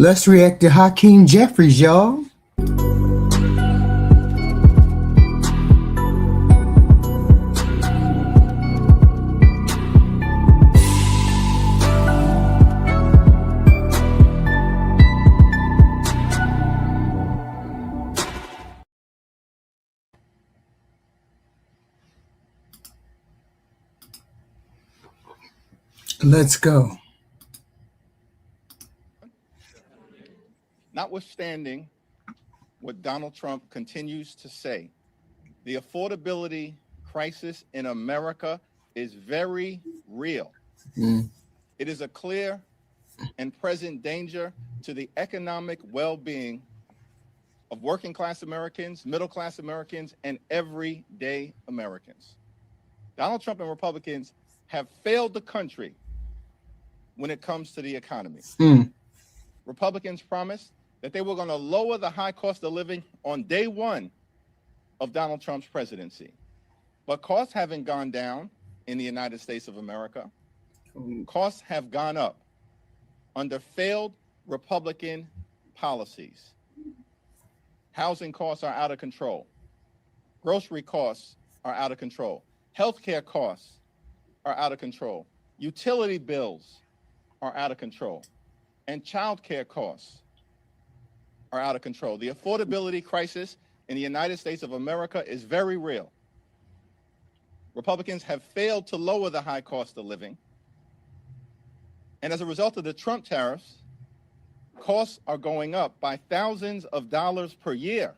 Let's react to Hakeem Jeffries, y'all. Let's go. Notwithstanding what Donald Trump continues to say, the affordability crisis in America is very real. Mm. It is a clear and present danger to the economic well being of working class Americans, middle class Americans, and everyday Americans. Donald Trump and Republicans have failed the country when it comes to the economy. Mm. Republicans promised that they were going to lower the high cost of living on day one of Donald Trump's presidency. But costs haven't gone down in the United States of America. Costs have gone up under failed Republican policies. Housing costs are out of control. Grocery costs are out of control. Healthcare costs are out of control. Utility bills are out of control. And childcare costs are out of control. The affordability crisis in the United States of America is very real. Republicans have failed to lower the high cost of living. And as a result of the Trump tariffs, costs are going up by thousands of dollars per year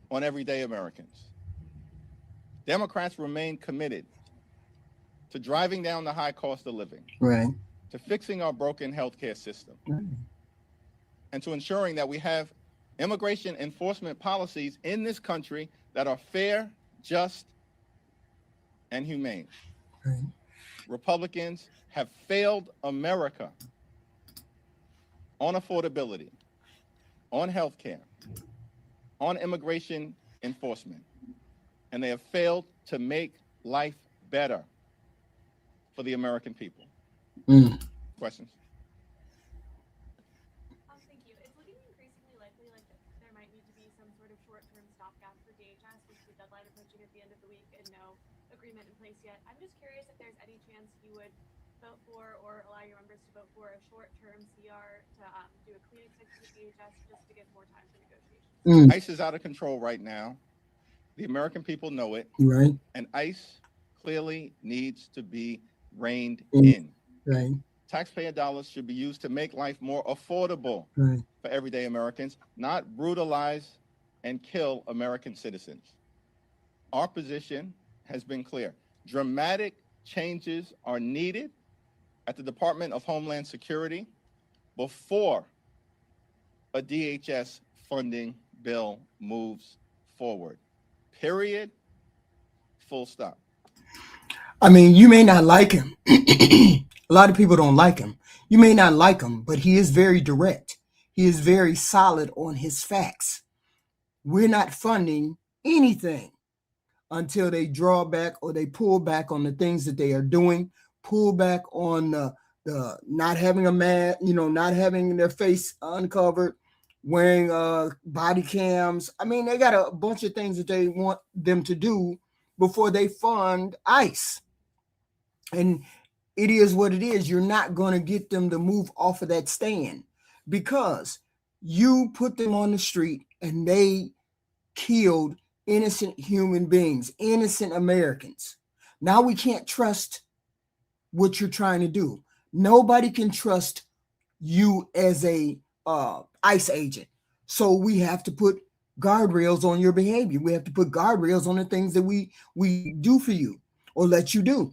on everyday Americans. Democrats remain committed to driving down the high cost of living, Right. to fixing our broken healthcare system, Right. and to ensuring that we have immigration enforcement policies in this country that are fair, just, and humane. Right. Republicans have failed America on affordability, on health care, on immigration enforcement, and they have failed to make life better for the American people. Mm. Questions? Thank you. It's looking increasingly likely like that there might need to be some sort of short-term stopgap for DHS with the deadline approaching at the end of the week and no agreement in place yet. I'm just curious if there's any chance you would vote for or allow your members to vote for a short-term CR to do a clean extension of DHS just to give more time for negotiations. ICE is out of control right now. The American people know it. Right. And ICE clearly needs to be reined Mm. in. Right. Taxpayer dollars should be used to make life more affordable Right. for everyday Americans, not brutalize and kill American citizens. Our position has been clear. Dramatic changes are needed at the Department of Homeland Security before a DHS funding bill moves forward. Period. Full stop. I mean, you may not like him. A lot of people don't like him. You may not like him, but he is very direct. He is very solid on his facts. We're not funding anything until they draw back or they pull back on the things that they are doing, pull back on the not having a mask, not having their face uncovered, wearing body cams. I mean, they got a bunch of things that they want them to do before they fund ICE. And it is what it is. You're not going to get them to move off of that stand because you put them on the street and they killed innocent human beings, innocent Americans. Now we can't trust what you're trying to do. Nobody can trust you as a ICE agent. So we have to put guardrails on your behavior. We have to put guardrails on the things that we do for you or let you do.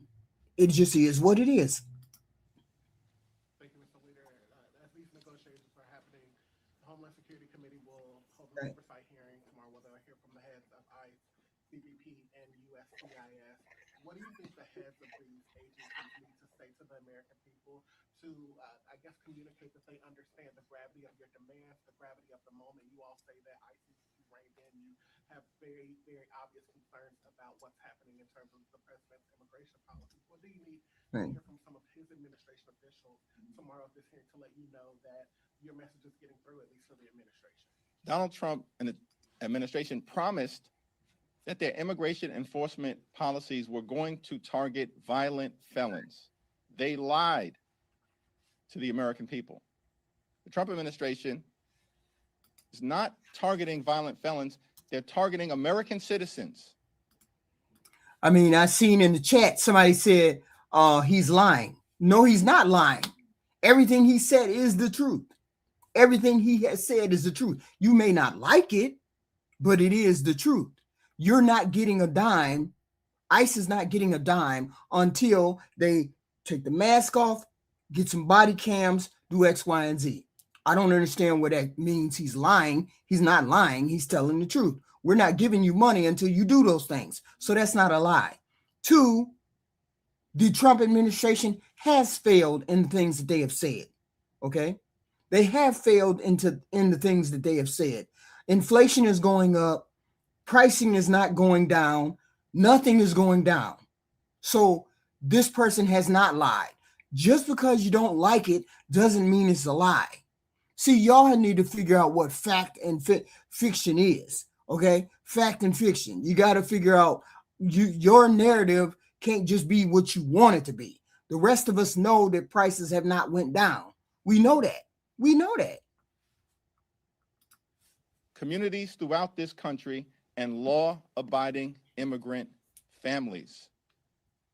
It just is what it is. Thank you, Mr. Leader. As these negotiations are happening, the Homeland Security Committee will hold an oversight hearing tomorrow where they'll hear from the heads of ICE, CBP, and USCIS. What do you think the heads of these agencies need to say to the American people to, communicate that they understand the gravity of your demands, the gravity of the moment? You all say that ICE needs to be reined in. You have very, very obvious concerns about what's happening in terms of the president's immigration policies. What do you need to hear from some of his administration officials tomorrow at this hearing to let you know that your message is getting through, at least to the administration? Donald Trump and the administration promised that their immigration enforcement policies were going to target violent felons. They lied to the American people. The Trump administration is not targeting violent felons. They're targeting American citizens. I mean, I seen in the chat somebody said he's lying. No, he's not lying. Everything he said is the truth. Everything he has said is the truth. You may not like it, but it is the truth. You're not getting a dime. ICE is not getting a dime until they take the mask off, get some body cams, do X, Y, and Z. I don't understand what that means. He's lying. He's not lying. He's telling the truth. We're not giving you money until you do those things. So that's not a lie. Two, the Trump administration has failed in the things that they have said. Okay? They have failed in the things that they have said. Inflation is going up. Pricing is not going down. Nothing is going down. So this person has not lied. Just because you don't like it doesn't mean it's a lie. See, y'all need to figure out what fact and fiction is. Okay? Fact and fiction. You got to figure out your narrative can't just be what you want it to be. The rest of us know that prices have not went down. We know that. We know that. Communities throughout this country and law-abiding immigrant families.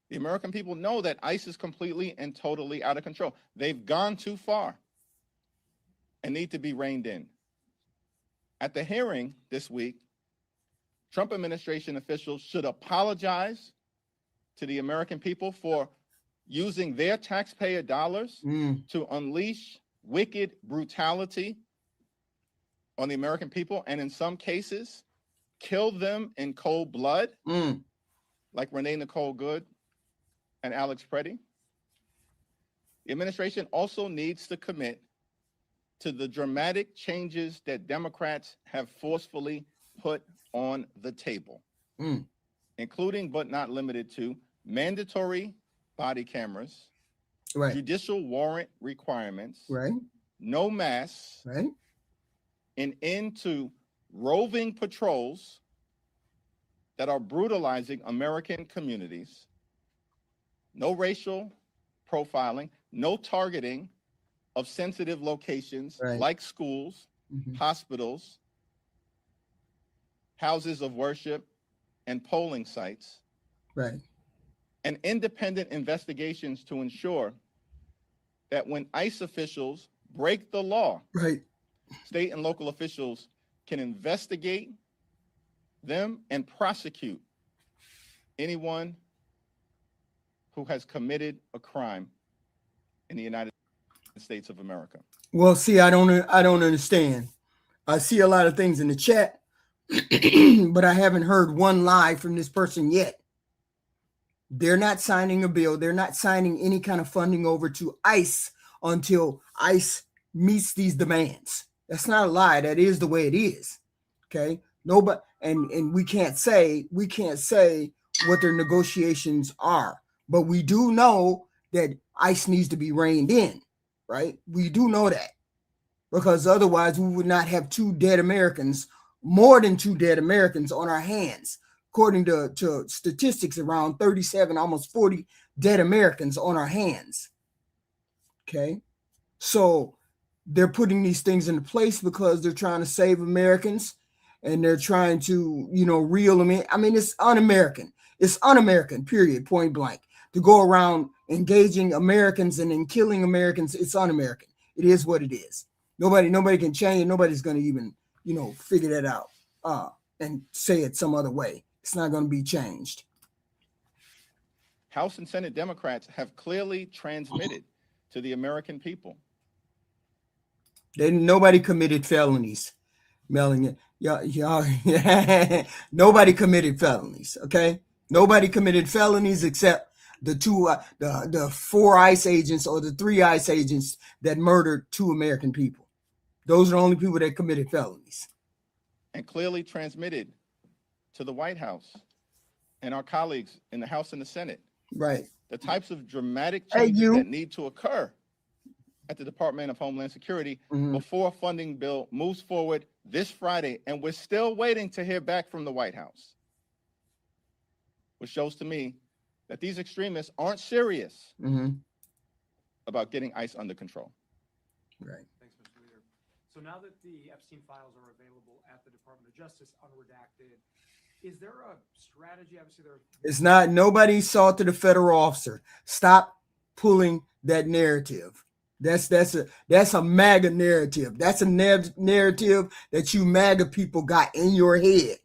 The American people know that ICE is completely and totally out of control. They've gone too far and need to be reined in. At the hearing this week, Trump administration officials should apologize to the American people for using their taxpayer dollars to unleash wicked brutality on the American people, and in some cases, kill them in cold blood, like Renee Nicole Good and Alex Preddy. The administration also needs to commit to the dramatic changes that Democrats have forcefully put on the table, including but not limited to mandatory body cameras, right, judicial warrant requirements, right, no masks, right, an end to roving patrols that are brutalizing American communities, no racial profiling, no targeting of sensitive locations right, like schools, hospitals, houses of worship, and polling sites, right, and independent investigations to ensure that when ICE officials break the law, right, state and local officials can investigate them and prosecute anyone who has committed a crime in the United States of America. Well, see, I don't understand. I see a lot of things in the chat, but I haven't heard one lie from this person yet. They're not signing a bill. They're not signing any kind of funding over to ICE until ICE meets these demands. That's not a lie. That is the way it is. Okay. Nobody, and we can't say what their negotiations are, but we do know that ICE needs to be reined in, right? We do know that, because otherwise we would not have more than two dead Americans on our hands. According to statistics, around 37, almost 40 dead Americans on our hands. Okay. So they're putting these things into place because they're trying to save Americans, and they're trying to, reel them in. I mean, it's un-American. It's un-American, period, point blank. To go around engaging Americans and then killing Americans, it's un-American. It is what it is. Nobody can change it. Nobody's going to even, figure that out and say it some other way. It's not going to be changed. House and Senate Democrats have clearly transmitted to the American people. Nobody committed felonies. Y'all, nobody committed felonies. Okay, nobody committed felonies except the 4 ICE agents or the 3 ICE agents that murdered 2 American people. Those are the only people that committed felonies. And clearly transmitted to the White House and our colleagues in the House and the Senate. Right. The types of dramatic changes that need to occur at the Department of Homeland Security Mhm. before a funding bill moves forward this Friday, and we're still waiting to hear back from the White House, which shows to me that these extremists aren't serious Mhm. about getting ICE under control. Right. Thanks, Mr. Leader. So now that the Epstein files are available at the Department of Justice, unredacted, is there a strategy? Obviously, there. It's not, nobody assaulted a federal officer. Stop pulling that narrative. That's a MAGA narrative. That's a narrative that you MAGA people got in your head.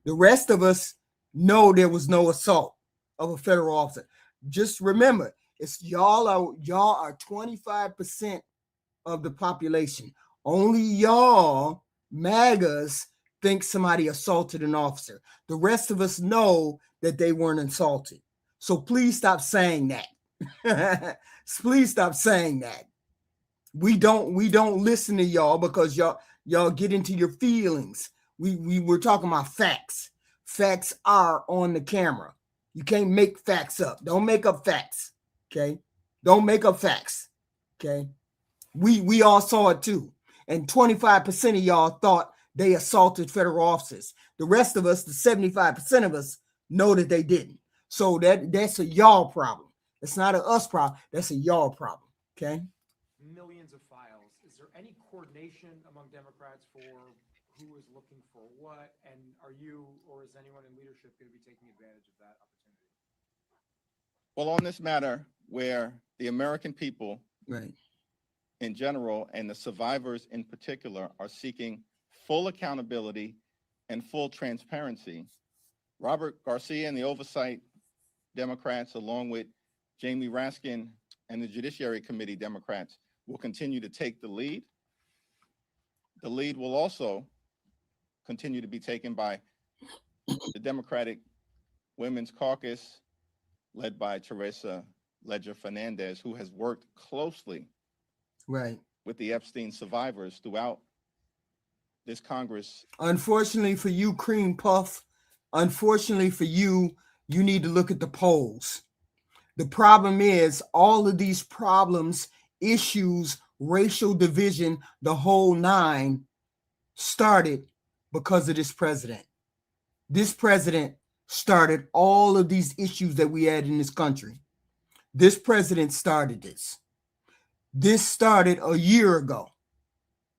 The rest of us know there was no assault of a federal officer. Just remember, it's y'all are 25% of the population. Only y'all MAGAs think somebody assaulted an officer. The rest of us know that they weren't assaulted. So please stop saying that. Please stop saying that. We don't listen to y'all because y'all get into your feelings. We were talking about facts. Facts are on the camera. You can't make facts up. Don't make up facts. Okay? Don't make up facts. Okay? We all saw it too. And 25% of y'all thought they assaulted federal officers. The rest of us, the 75% of us, know that they didn't. So that's a y'all problem. It's not a us problem. That's a y'all problem. Okay? Millions of files. Is there any coordination among Democrats for who is looking for what? And are you or is anyone in leadership going to be taking advantage of that opportunity? Well, on this matter, where the American people Right. in general and the survivors in particular are seeking full accountability and full transparency, Robert Garcia and the Oversight Democrats, along with Jamie Raskin and the Judiciary Committee Democrats, will continue to take the lead. The lead will also continue to be taken by the Democratic Women's Caucus, led by Teresa Ledger Fernandez, who has worked closely Right. with the Epstein survivors throughout this Congress. Unfortunately for you, Cream Puff, unfortunately for you, you need to look at the polls. The problem is all of these problems, issues, racial division, the whole nine started because of this president. This president started all of these issues that we had in this country. This president started this. This started a year ago.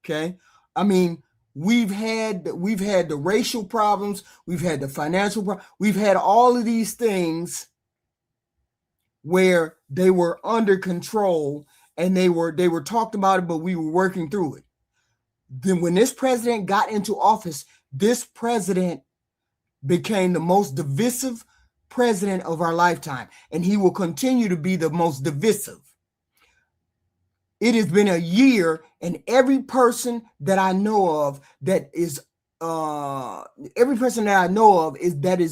Okay? I mean, we've had the racial problems, we've had the financial problems, we've had all of these things where they were under control and they were talked about it, but we were working through it. Then when this president got into office, this president became the most divisive president of our lifetime, and he will continue to be the most divisive. It has been a year, and every person that I know of that is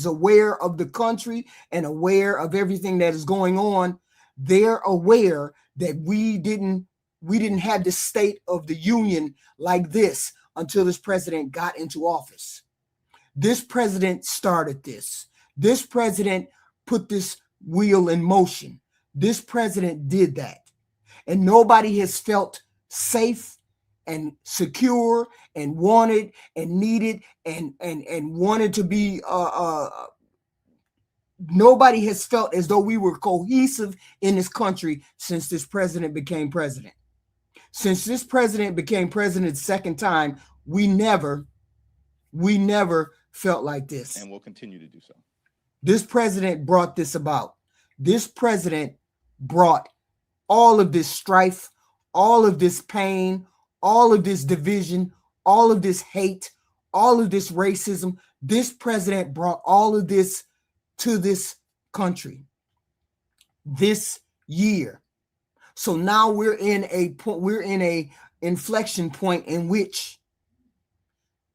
aware of the country and aware of everything that is going on, they're aware that we didn't have the State of the Union like this until this president got into office. This president started this. This president put this wheel in motion. This president did that. And nobody has felt safe and secure and wanted and needed and wanted to be nobody has felt as though we were cohesive in this country since this president became president. Since this president became president the second time, we never felt like this. And will continue to do so. This president brought this about. This president brought all of this strife, all of this pain, all of this division, all of this hate, all of this racism. This president brought all of this to this country this year. So now we're in a inflection point in which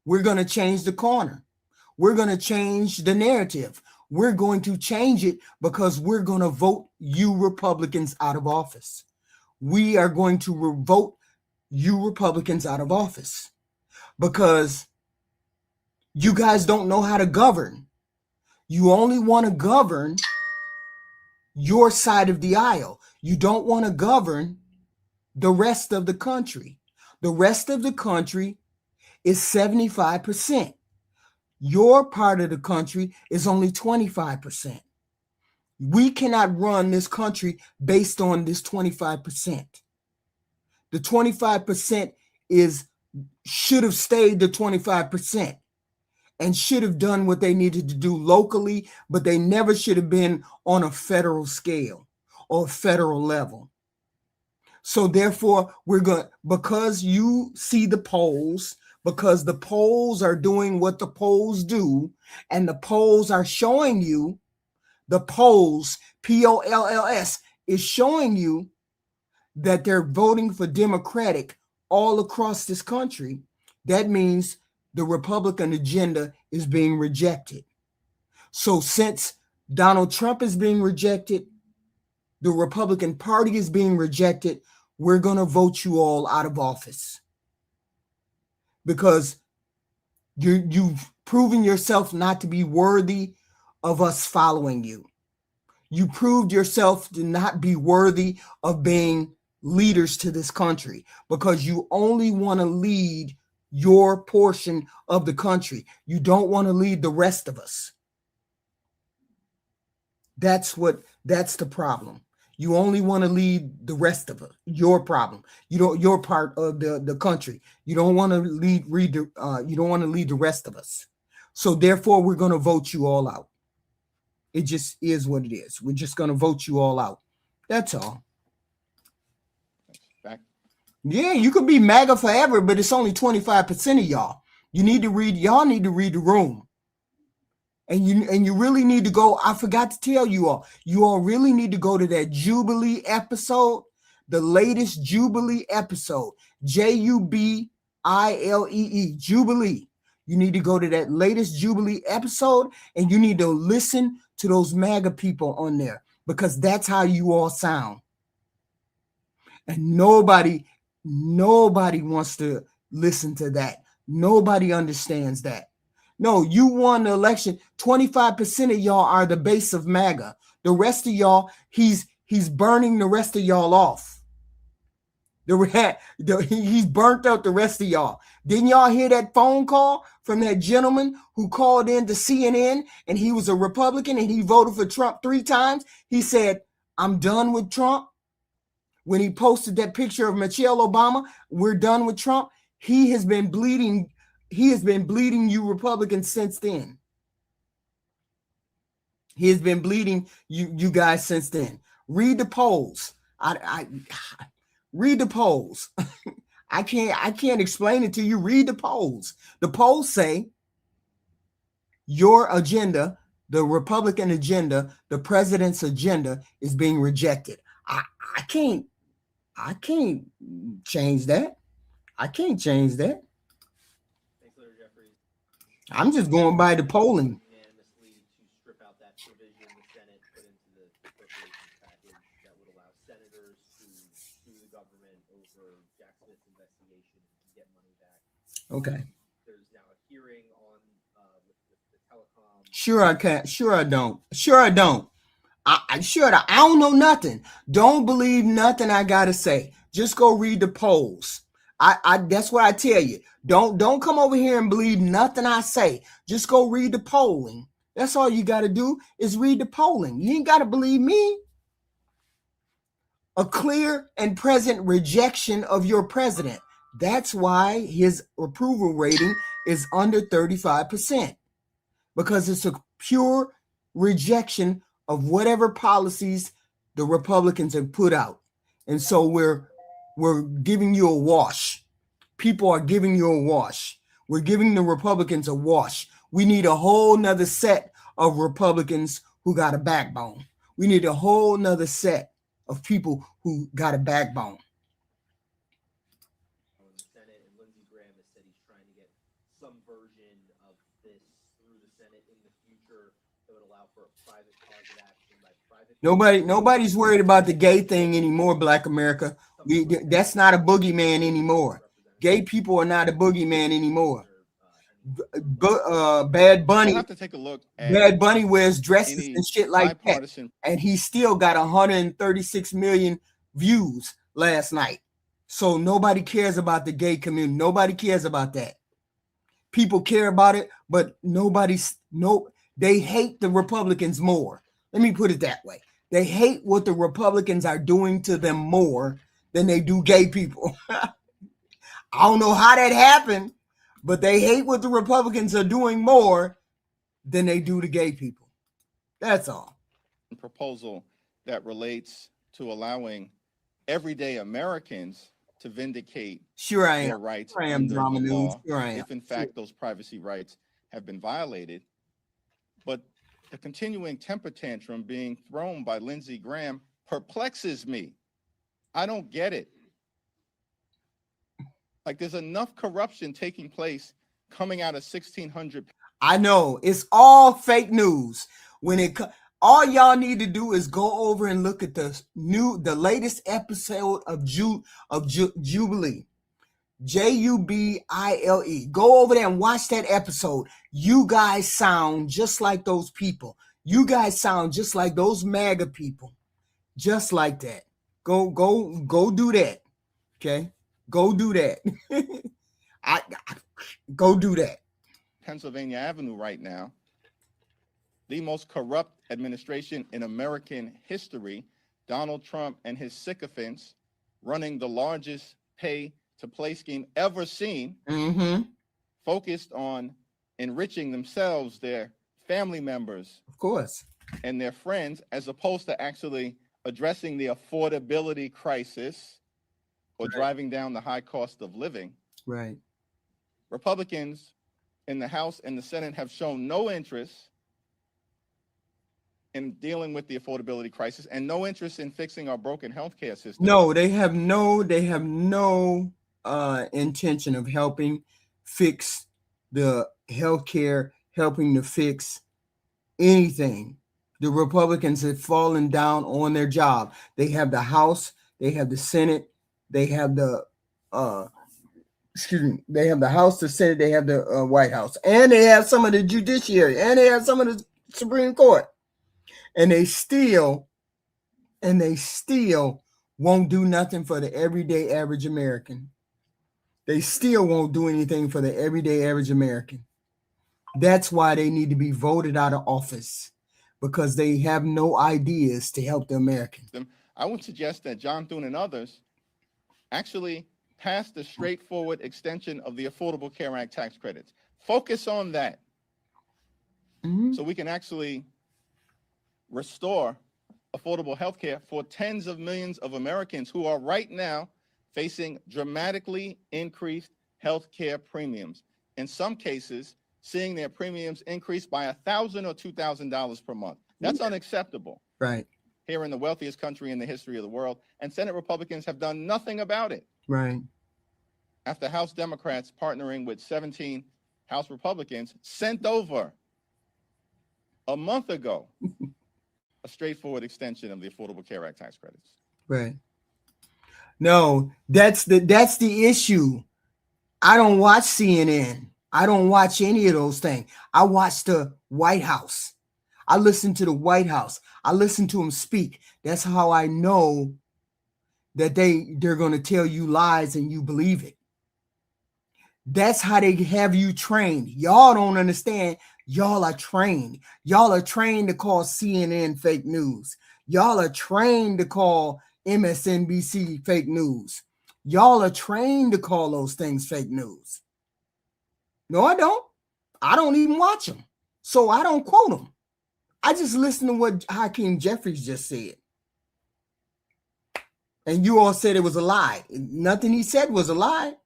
we're going to change the corner. We're going to change the narrative. We're going to change it because we're going to vote you Republicans out of office. We are going to vote you Republicans out of office because you guys don't know how to govern. You only want to govern your side of the aisle. You don't want to govern the rest of the country. The rest of the country is 75%. Your part of the country is only 25%. We cannot run this country based on this 25%. The 25% should have stayed the 25% and should have done what they needed to do locally, but they never should have been on a federal scale or federal level. So therefore, because you see the polls, because the polls are doing what the polls do, and the polls are showing you, the polls, POLLS, is showing you that they're voting for Democratic all across this country. That means the Republican agenda is being rejected. So since Donald Trump is being rejected, the Republican Party is being rejected, we're going to vote you all out of office. Because you've proven yourself not to be worthy of us following you. You proved yourself to not be worthy of being leaders to this country because you only want to lead your portion of the country. You don't want to lead the rest of us. That's the problem. You only want to lead the rest of it. Your problem. Your part of the country. You don't want to lead the rest of us. So therefore, we're going to vote you all out. It just is what it is. We're just going to vote you all out. That's all. Back. Yeah, you could be MAGA forever, but it's only 25% of y'all. Y'all need to read the room. And you really need to go. I forgot to tell you all really need to go to that Jubilee episode, the latest Jubilee episode, Jubilee, Jubilee. You need to go to that latest Jubilee episode and you need to listen to those MAGA people on there because that's how you all sound. And nobody wants to listen to that. Nobody understands that. No, you won the election. 25% of y'all are the base of MAGA. The rest of y'all, he's burning the rest of y'all off. He's burnt out the rest of y'all. Didn't y'all hear that phone call from that gentleman who called in to CNN and he was a Republican and he voted for Trump 3 times? He said, I'm done with Trump. When he posted that picture of Michelle Obama, we're done with Trump. He has been bleeding you Republicans since then. He has been bleeding you guys since then. Read the polls. I read the polls. I can't explain it to you. Read the polls. The polls say your agenda, the Republican agenda, the president's agenda is being rejected. I can't change that. I can't change that. I'm just going by the polling. Unanimously to strip out that provision the Senate put into the appropriations package that would allow senators to sue the government over Jack Smith's investigation and get money back. Okay. There's now a hearing on with the telecom. Sure I can't. Sure I don't. Sure I don't. I don't know nothing. Don't believe nothing I gotta say. Just go read the polls. I that's what I tell you. Don't come over here and believe nothing I say. Just go read the polling. That's all you got to do is read the polling. You ain't got to believe me. A clear and present rejection of your president. That's why his approval rating is under 35%. Because it's a pure rejection of whatever policies the Republicans have put out. And so we're giving you a wash. People are giving you a wash. We're giving the Republicans a wash. We need a whole nother set of Republicans who got a backbone. We need a whole nother set of people who got a backbone. In the Senate, and Lindsey Graham has said he's trying to get some version of this through the Senate in the future that would allow for a private cause of action by private. Nobody's worried about the gay thing anymore, Black America. That's not a boogeyman anymore. Gay people are not a boogeyman anymore. Bad Bunny. We'll have to take a look at Bad Bunny wears dresses any and shit like that, bipartisan. and he still got 136 million views last night. So nobody cares about the gay community. Nobody cares about that. People care about it, but they hate the Republicans more. Let me put it that way. They hate what the Republicans are doing to them more than they do gay people. I don't know how that happened, but they hate what the Republicans are doing more than they do to gay people. That's all. Proposal that relates to allowing everyday Americans to vindicate Sure I their am. rights Sure I am, under the Drama News. law, Sure I am. if in fact those privacy rights have been violated. But the continuing temper tantrum being thrown by Lindsey Graham perplexes me. I don't get it. Like, there's enough corruption taking place coming out of 1600. I know it's all fake news. All y'all need to do is go over and look at the latest episode of Jubilee, Jubile. Go over there and watch that episode. You guys sound just like those people. You guys sound just like those MAGA people, just like that. Go do that. Okay, go do that. Go do that. Pennsylvania Avenue right now, the most corrupt administration in American history, Donald Trump and his sycophants running the largest pay-to-play scheme ever seen, focused on enriching themselves, their family members, of course, and their friends, as opposed to actually addressing the affordability crisis or driving down the high cost of living. Right. Republicans in the House and the Senate have shown no interest in dealing with the affordability crisis and no interest in fixing our broken healthcare system. No, they have no intention of helping fix the healthcare, helping to fix anything. The Republicans have fallen down on their job. They have the House, they have the Senate, they have the they have the House, the Senate, they have the White House, and they have some of the judiciary, and they have some of the Supreme Court, and they still won't do nothing for the everyday average American. They still won't do anything for the everyday average American. That's why they need to be voted out of office, because they have no ideas to help the Americans. I would suggest that John Thune and others actually pass the straightforward extension of the Affordable Care Act tax credits. Focus on that so we can actually restore affordable health care for tens of millions of Americans who are right now facing dramatically increased health care premiums. In some cases, seeing their premiums increase by $1,000 or $2,000 per month. That's unacceptable. Right. Here in the wealthiest country in the history of the world, and Senate Republicans have done nothing about it. Right. After House Democrats partnering with 17 House Republicans sent over a month ago a straightforward extension of the Affordable Care Act tax credits. Right. No, that's the issue. I don't watch CNN. I don't watch any of those things. I watch the White House. I listen to the White House. I listen to them speak. That's how I know that they're going to tell you lies and you believe it. That's how they have you trained. Y'all don't understand. Y'all are trained. Y'all are trained to call CNN fake news. Y'all are trained to call MSNBC fake news. Y'all are trained to call those things fake news. No, I don't. I don't even watch them. So I don't quote them. I just listen to what Hakeem Jeffries just said. And you all said it was a lie. Nothing he said was a lie.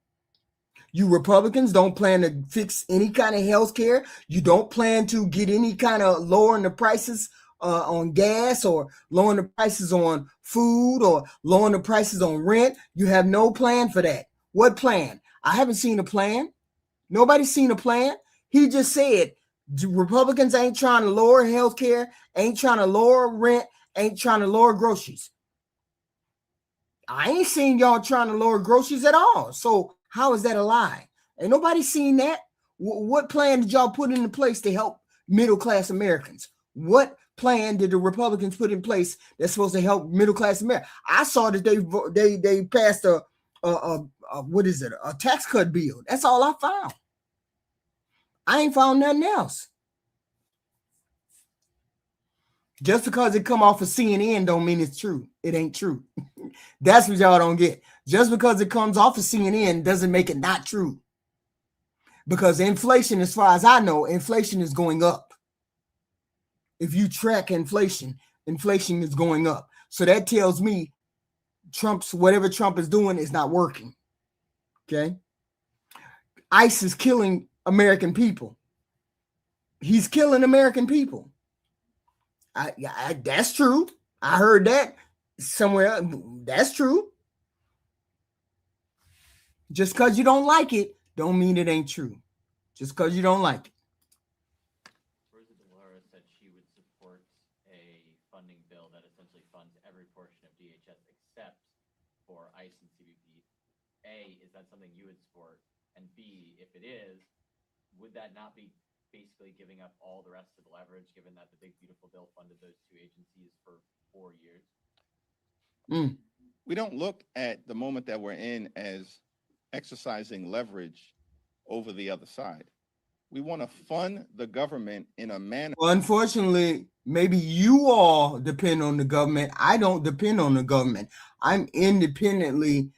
You Republicans don't plan to fix any kind of health care. You don't plan to get any kind of lowering the prices on gas, or lowering the prices on food, or lowering the prices on rent. You have no plan for that. What plan? I haven't seen a plan. Nobody's seen a plan. He just said Republicans ain't trying to lower health care, ain't trying to lower rent, ain't trying to lower groceries. I ain't seen y'all trying to lower groceries at all. So how is that a lie? Ain't nobody seen that. What plan did y'all put into place to help middle-class Americans? What plan did the Republicans put in place that's supposed to help middle-class Americans? I saw that they passed a what is it? A tax cut bill. That's all I found. I ain't found nothing else. Just because it come off of CNN don't mean it's true. It ain't true. That's what y'all don't get. Just because it comes off of CNN doesn't make it not true. Because inflation, as far as I know, inflation is going up. If you track inflation, inflation is going up. So that tells me whatever Trump is doing is not working. Okay. ICE is killing American people. He's killing American people. That's true. I heard that somewhere. That's true. Just because you don't like it, don't mean it ain't true. Just because you don't like it. Rosa DeLauro said she would support a funding bill that essentially funds every portion of DHS except for ICE and CBP. A, is that something you would support? And B, if it is, would that not be basically giving up all the rest of the leverage, given that the big beautiful bill funded those two agencies for 4 years? We don't look at the moment that we're in as exercising leverage over the other side. We want to fund the government in a manner. Well, unfortunately, maybe you all depend on the government. I don't depend on the government. I'm independently,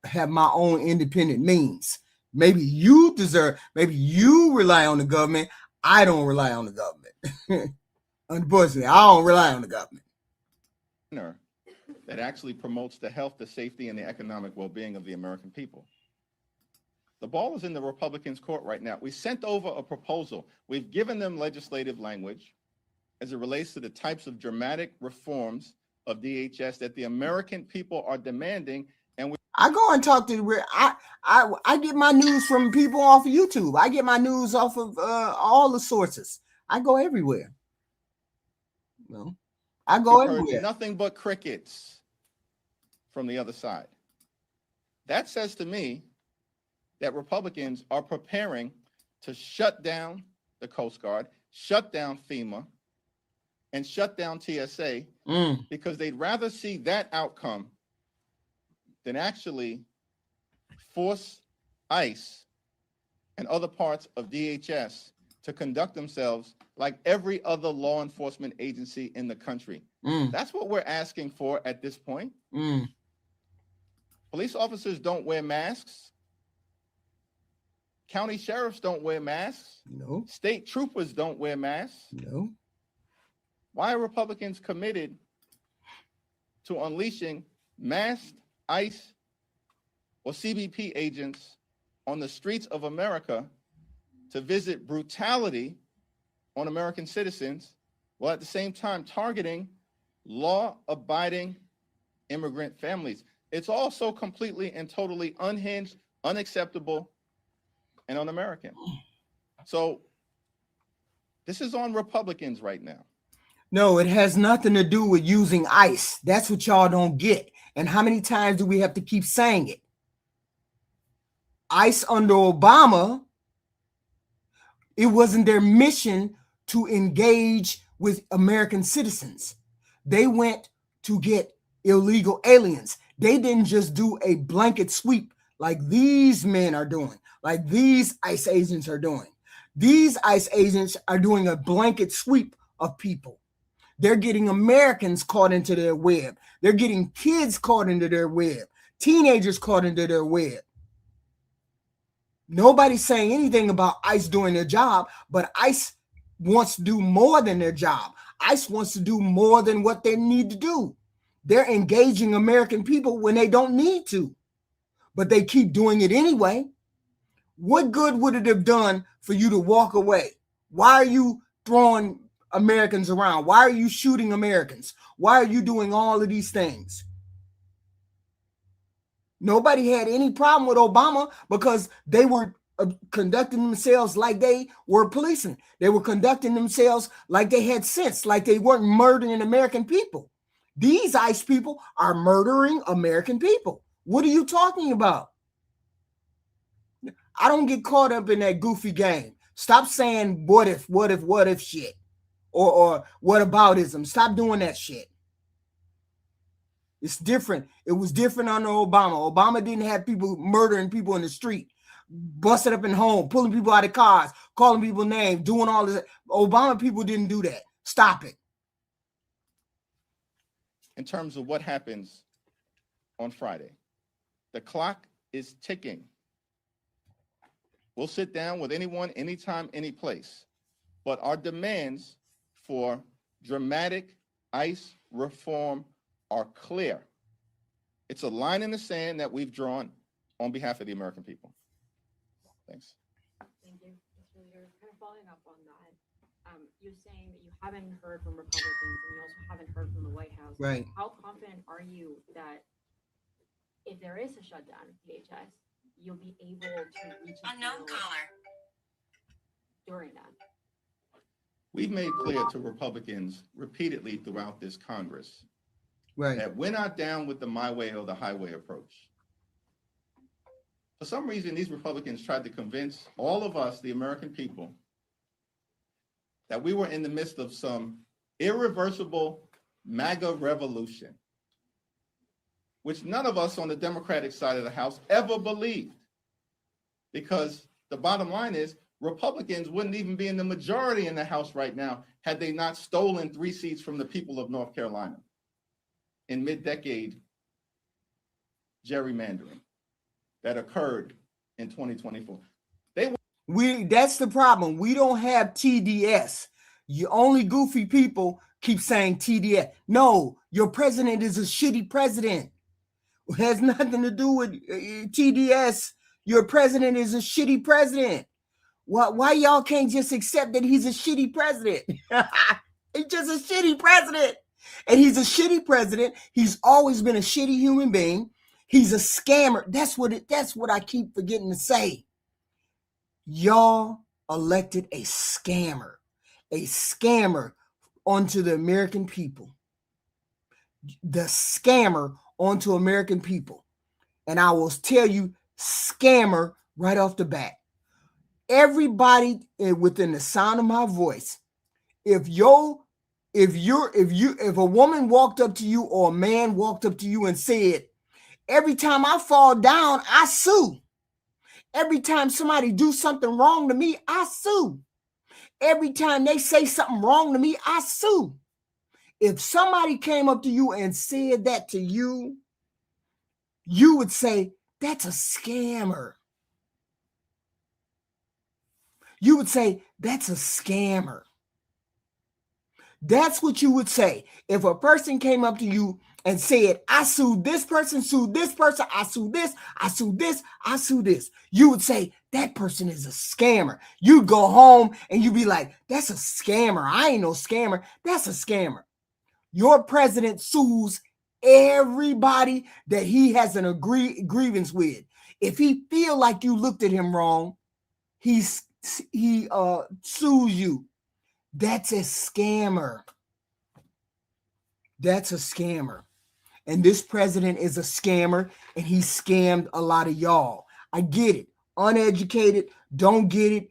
have my own independent means. Maybe you rely on the government. I don't rely on the government. Unfortunately, I don't rely on the government. That actually promotes the health, the safety, and the economic well-being of the American people. The ball is in the Republicans' court right now. We sent over a proposal. We've given them legislative language as it relates to the types of dramatic reforms of DHS that the American people are demanding. And I go and talk to I get my news from people off of YouTube. I get my news off of all the sources. I go everywhere. No, I go everywhere. Nothing but crickets from the other side. That says to me that Republicans are preparing to shut down the Coast Guard, shut down FEMA, and shut down TSA because they'd rather see that outcome than actually force ICE and other parts of DHS to conduct themselves like every other law enforcement agency in the country. That's what we're asking for at this point. Police officers don't wear masks. County sheriffs don't wear masks. No. State troopers don't wear masks. No. Why are Republicans committed to unleashing masked ICE or CBP agents on the streets of America to visit brutality on American citizens, while at the same time targeting law-abiding immigrant families? It's all so completely and totally unhinged, unacceptable, and un-American. So this is on Republicans right now. No, it has nothing to do with using ICE. That's what y'all don't get. And how many times do we have to keep saying it? ICE under Obama, it wasn't their mission to engage with American citizens. They went to get illegal aliens. They didn't just do a blanket sweep like these men are doing, like these ICE agents are doing. These ICE agents are doing a blanket sweep of people. They're getting Americans caught into their web. They're getting kids caught into their web, teenagers caught into their web. Nobody's saying anything about ICE doing their job, but ICE wants to do more than their job. ICE wants to do more than what they need to do. They're engaging American people when they don't need to, but they keep doing it anyway. What good would it have done for you to walk away? Why are you throwing Americans around? Why are you shooting Americans? Why are you doing all of these things? Nobody had any problem with Obama because they were conducting themselves like they were policing. They were conducting themselves like they had sense, like they weren't murdering American people. These ICE people are murdering American people. What are you talking about? I don't get caught up in that goofy game. Stop saying what if shit or what aboutism. Stop doing that shit. It's different. It was different under Obama. Obama didn't have people murdering people in the street, busting up in home, pulling people out of cars, calling people names, doing all this. Obama people didn't do that. Stop it. In terms of what happens on Friday, the clock is ticking. We'll sit down with anyone, anytime, any place. But our demands for dramatic ICE reform are clear. It's a line in the sand that we've drawn on behalf of the American people. Thanks. Thank you, Mr. Leader. Kind of following up on that, you're saying that you haven't heard from Republicans and you also haven't heard from the White House. Right. How confident are you that if there is a shutdown of DHS, you'll be able to reach a deal during that? We've made clear to Republicans repeatedly throughout this Congress Right. that we're not down with the my way or the highway approach. For some reason, these Republicans tried to convince all of us, the American people, that we were in the midst of some irreversible MAGA revolution, which none of us on the Democratic side of the House ever believed. Because the bottom line is, Republicans wouldn't even be in the majority in the House right now had they not stolen 3 seats from the people of North Carolina in mid-decade gerrymandering that occurred in 2024. That's the problem. We don't have TDS. You only goofy people keep saying TDS. No, your president is a shitty president. It has nothing to do with TDS. Your president is a shitty president. Why y'all can't just accept that he's a shitty president? He's just a shitty president. And he's a shitty president. He's always been a shitty human being. He's a scammer. That's what I keep forgetting to say. Y'all elected a scammer onto the American people. The scammer onto American people. And I will tell you, scammer right off the bat. Everybody within the sound of my voice, if a woman walked up to you or a man walked up to you and said, every time I fall down, I sue. Every time somebody do something wrong to me, I sue. Every time they say something wrong to me, I sue. If somebody came up to you and said that to you, you would say, that's a scammer. You would say, that's a scammer. That's what you would say. If a person came up to you and said, I sued this person, I sue this, I sue this, I sue this, you would say, that person is a scammer. You'd go home and you'd be like, that's a scammer. I ain't no scammer. That's a scammer. Your president sues everybody that he has an grievance with. If he feel like you looked at him wrong, he sues you. That's a scammer. That's a scammer. And this president is a scammer, and he scammed a lot of y'all. I get it. Uneducated, don't get it.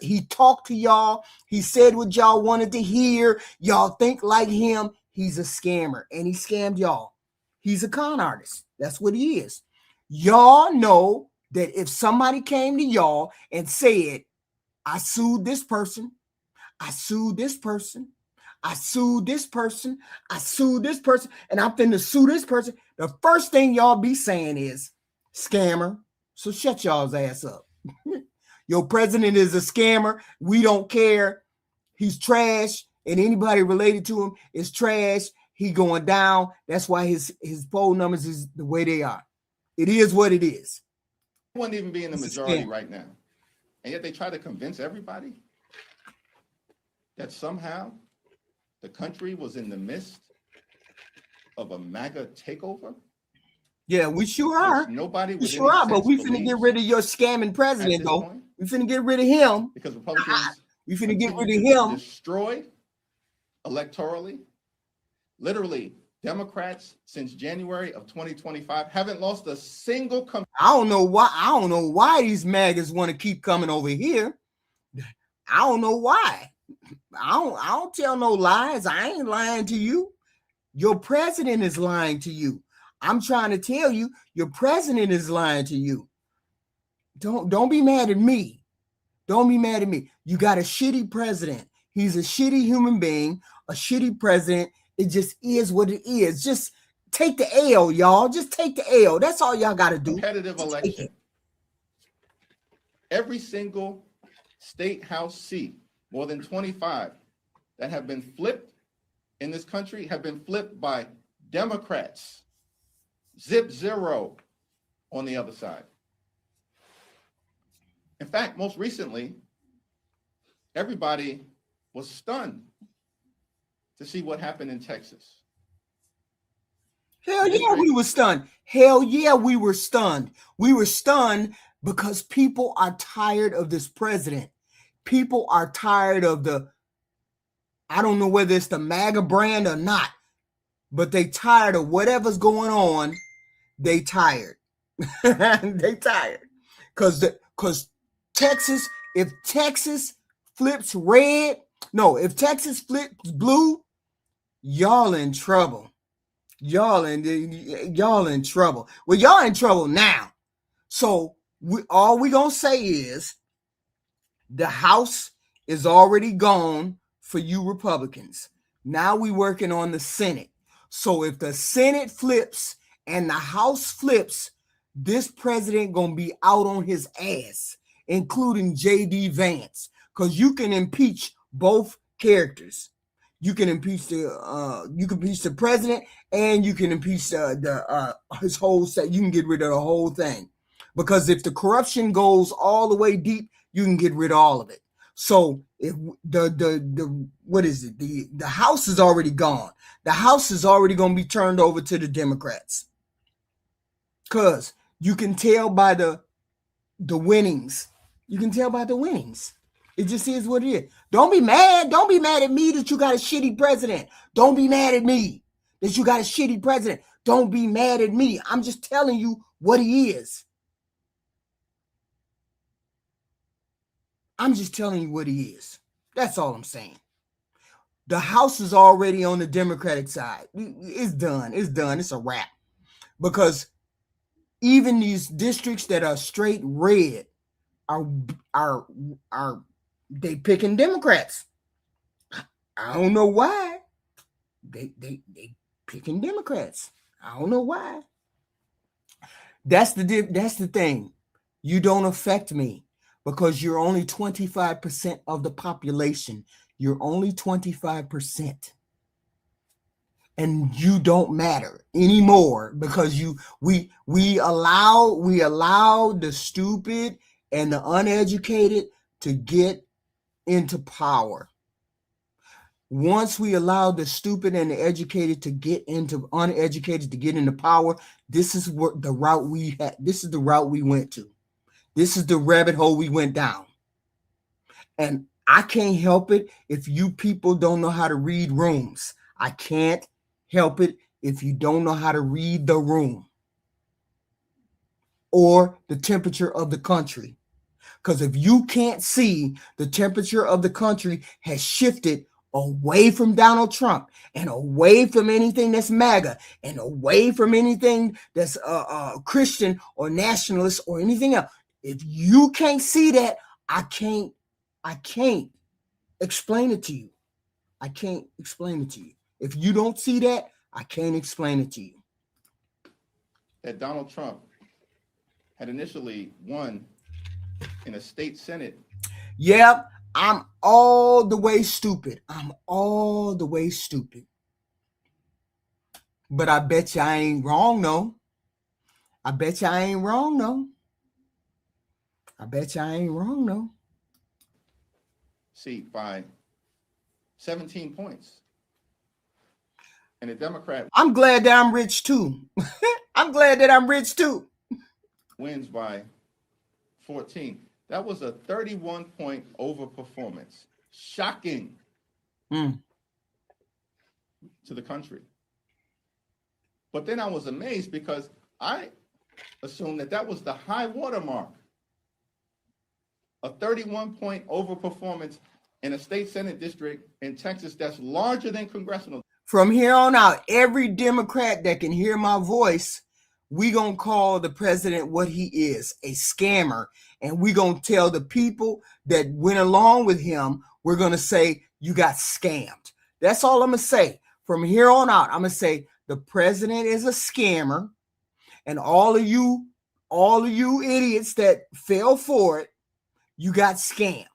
He talked to y'all. He said what y'all wanted to hear. Y'all think like him. He's a scammer, and he scammed y'all. He's a con artist. That's what he is. Y'all know that if somebody came to y'all and said, I sued this person, I sued this person, I sued this person, I sued this person, and I'm finna sue this person, the first thing y'all be saying is scammer. So shut y'all's ass up. Your president is a scammer. We don't care. He's trash, and anybody related to him is trash. He going down. That's why his poll numbers is the way they are. It is what it is. He wouldn't even be in the majority right now. And yet they try to convince everybody that somehow the country was in the midst of a MAGA takeover. Yeah, we sure are. Nobody we sure are, but we finna get rid of your scamming president, though. Point, we finna get rid of him. Because Republicans we finna get rid of him. Destroyed electorally. Literally, Democrats since January of 2025 haven't lost a single. I don't know why these MAGAs want to keep coming over here. I don't know why. I don't tell no lies. I ain't lying to you. Your president is lying to you. I'm trying to tell you, your president is lying to you. Don't be mad at me. Don't be mad at me. You got a shitty president. He's a shitty human being, a shitty president. It just is what it is. Just take the L, y'all. Just take the L. That's all y'all got to do. Competitive election. Every single state house seat, more than 25, that have been flipped in this country have been flipped by Democrats. Zero on the other side. In fact, most recently, everybody was stunned to see what happened in Texas. Hell yeah, we were stunned. Hell yeah, we were stunned. We were stunned because people are tired of this president. People are tired of I don't know whether it's the MAGA brand or not, but they tired of whatever's going on. They tired. They tired. Because Texas, if Texas flips red, no, if Texas flips blue, y'all in trouble. Y'all in trouble. Well, y'all in trouble now. So all we gonna say is the House is already gone for you Republicans. Now we working on the Senate. So if the Senate flips and the House flips, this president gonna be out on his ass, including J.D. Vance, because you can impeach both characters. You can impeach the president, and you can impeach his whole set. You can get rid of the whole thing, because if the corruption goes all the way deep, you can get rid of all of it. So if the what is it? The House is already gone. The House is already going to be turned over to the Democrats, because you can tell by the winnings. You can tell by the winnings. It just is what it is. Don't be mad. Don't be mad at me that you got a shitty president. Don't be mad at me that you got a shitty president. Don't be mad at me. I'm just telling you what he is. I'm just telling you what he is. That's all I'm saying. The House is already on the Democratic side. It's done. It's done. It's a wrap. Because even these districts that are straight red are they picking Democrats. I don't know why. They picking Democrats. I don't know why. That's the thing. You don't affect me because you're only 25% of the population. You're only 25%. And you don't matter anymore because we allow the stupid and the uneducated to get into power. Once we allow the stupid and the educated to get into uneducated to get into power, this is what the route we had. This is the route we went to. This is the rabbit hole we went down. And I can't help it if you people don't know how to read rooms. I can't help it if you don't know how to read the room or the temperature of the country. Because if you can't see the temperature of the country has shifted away from Donald Trump and away from anything that's MAGA and away from anything that's Christian or nationalist or anything else, if you can't see that, I can't explain it to you. I can't explain it to you. If you don't see that, I can't explain it to you. That Donald Trump had initially won in a state Senate. Yep, I'm all the way stupid. I'm all the way stupid. But I bet you I ain't wrong, though. I bet you I ain't wrong, though. I bet you I ain't wrong, though. Seat by 17 points. And the Democrat I'm glad that I'm rich, too. I'm glad that I'm rich, too. Wins by 14. That was a 31-point overperformance. Shocking to the country. But then I was amazed because I assumed that was the high watermark. A 31-point overperformance in a state Senate district in Texas that's larger than congressional. From here on out, every Democrat that can hear my voice, we gonna call the president what he is, a scammer. And we gonna tell the people that went along with him, we're gonna say, you got scammed. That's all I'm gonna say. From here on out, I'm gonna say the president is a scammer, and all of you idiots that fell for it, you got scammed.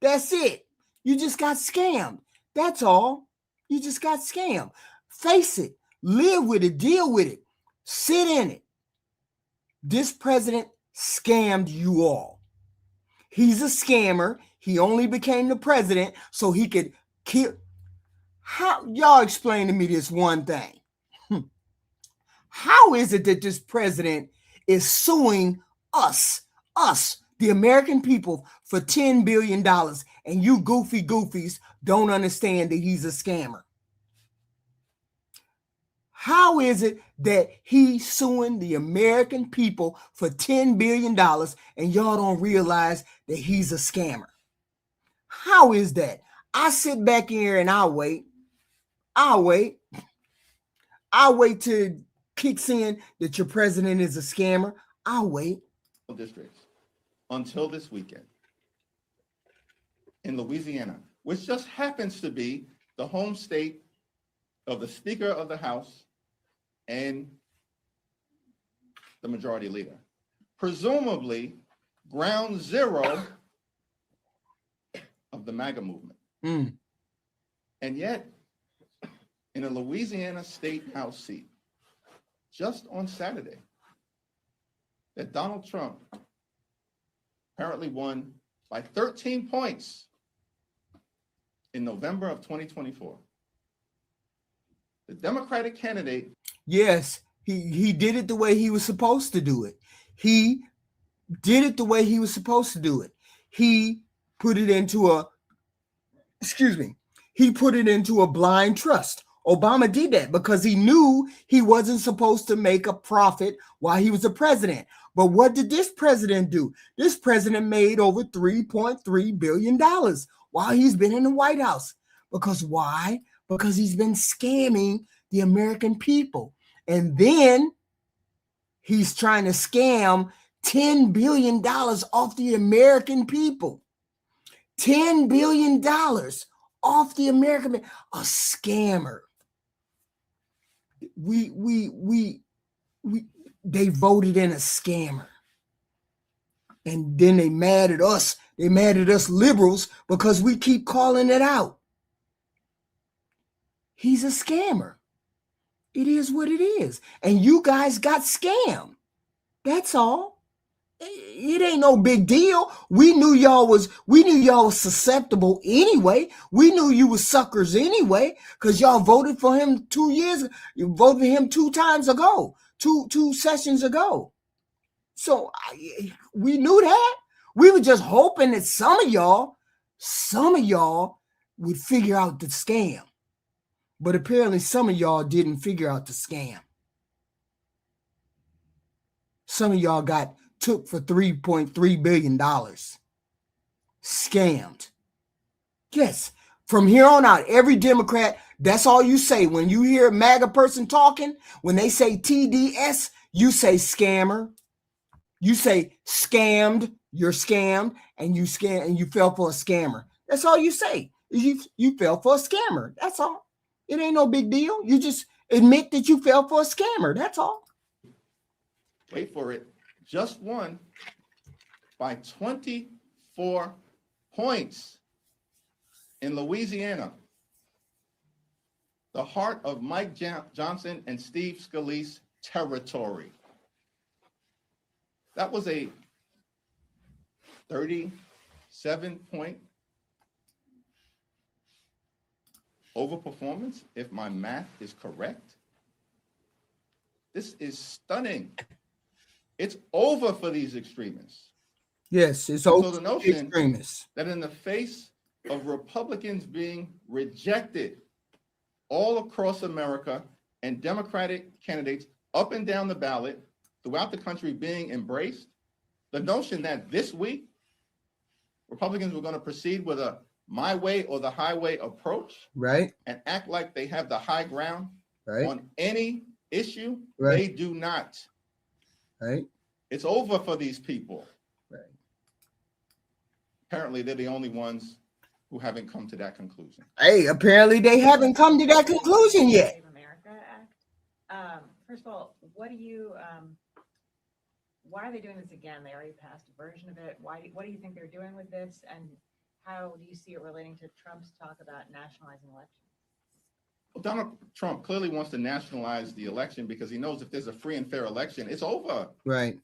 That's it. You just got scammed. That's all. You just got scammed. Face it. Live with it. Deal with it. Sit in it. This president scammed you all. He's a scammer. He only became the president so he could kill. How y'all explain to me this one thing? How is it that this president is suing us, the American people, for $10 billion, and you goofy goofies don't understand that he's a scammer? How is it that he's suing the American people for $10 billion and y'all don't realize that he's a scammer? How is that? I sit back here and I'll wait. I'll wait till it kicks in that your president is a scammer. I'll wait. Districts until this weekend in Louisiana, which just happens to be the home state of the Speaker of the House and the Majority Leader. Presumably ground zero of the MAGA movement. And yet, in a Louisiana State House seat, just on Saturday, that Donald Trump apparently won by 13 points in November of 2024. The Democratic candidate. Yes, he did it the way he was supposed to do it. He did it the way he was supposed to do it. He put it into a blind trust. Obama did that because he knew he wasn't supposed to make a profit while he was the president. But what did this president do? This president made over $3.3 billion while he's been in the White House. Because why? Because he's been scamming the American people. And then he's trying to scam $10 billion off the American people. $10 billion off the American people. A scammer. They voted in a scammer. And then they mad at us. They mad at us liberals because we keep calling it out. He's a scammer. It is what it is. And you guys got scammed. That's all. It ain't no big deal. We knew y'all was susceptible anyway. We knew you was suckers anyway, because y'all voted for him 2 years. You voted for him two times ago, two sessions ago. So we knew that. We were just hoping that some of y'all would figure out the scam. But apparently some of y'all didn't figure out the scam. Some of y'all got took for $3.3 billion. Scammed. Yes. From here on out, every Democrat, that's all you say. When you hear a MAGA person talking, when they say TDS, you say scammer. You say scammed, you're scammed, and you fell for a scammer. That's all you say. You fell for a scammer. That's all. It ain't no big deal. You just admit that you fell for a scammer. That's all. Wait for it. Just won by 24 points in Louisiana, the heart of Mike Johnson and Steve Scalise territory. That was a 37-point overperformance, if my math is correct. This is stunning. It's over for these extremists. Yes, it's over. So the notion that in the face of Republicans being rejected all across America and Democratic candidates up and down the ballot throughout the country being embraced, the notion that this week Republicans were going to proceed with a my way or the highway approach Right. and act like they have the high ground Right. on any issue, Right. they do not. Right. It's over for these people. Right. Apparently, they're the only ones who haven't come to that conclusion. Hey, apparently they haven't come to that conclusion yet. Save America Act. First of all, what do you, why are they doing this again? They already passed a version of it. What do you think they're doing with this? And how do you see it relating to Trump's talk about nationalizing elections? Well, Donald Trump clearly wants to nationalize the election because he knows if there's a free and fair election, it's over, Right.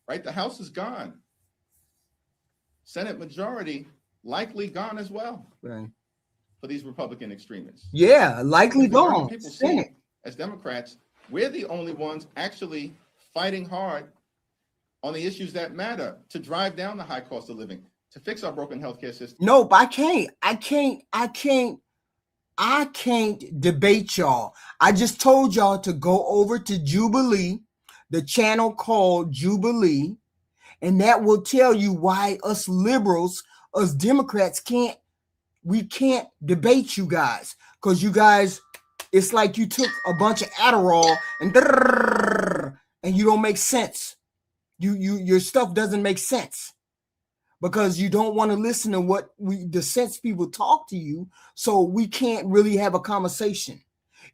right? The House is gone. Senate majority likely gone as well Right. for these Republican extremists. Yeah, likely The American gone. people see, Senate. as Democrats, we're the only ones actually fighting hard on the issues that matter to drive down the high cost of living, to fix our broken healthcare system. Nope, I can't debate y'all. I just told y'all to go over to Jubilee, the channel called Jubilee, and that will tell you why us liberals, us Democrats can't debate you guys. Because you guys, it's like you took a bunch of Adderall and you don't make sense. Your stuff doesn't make sense because you don't want to listen to what the sense people talk to you. So we can't really have a conversation.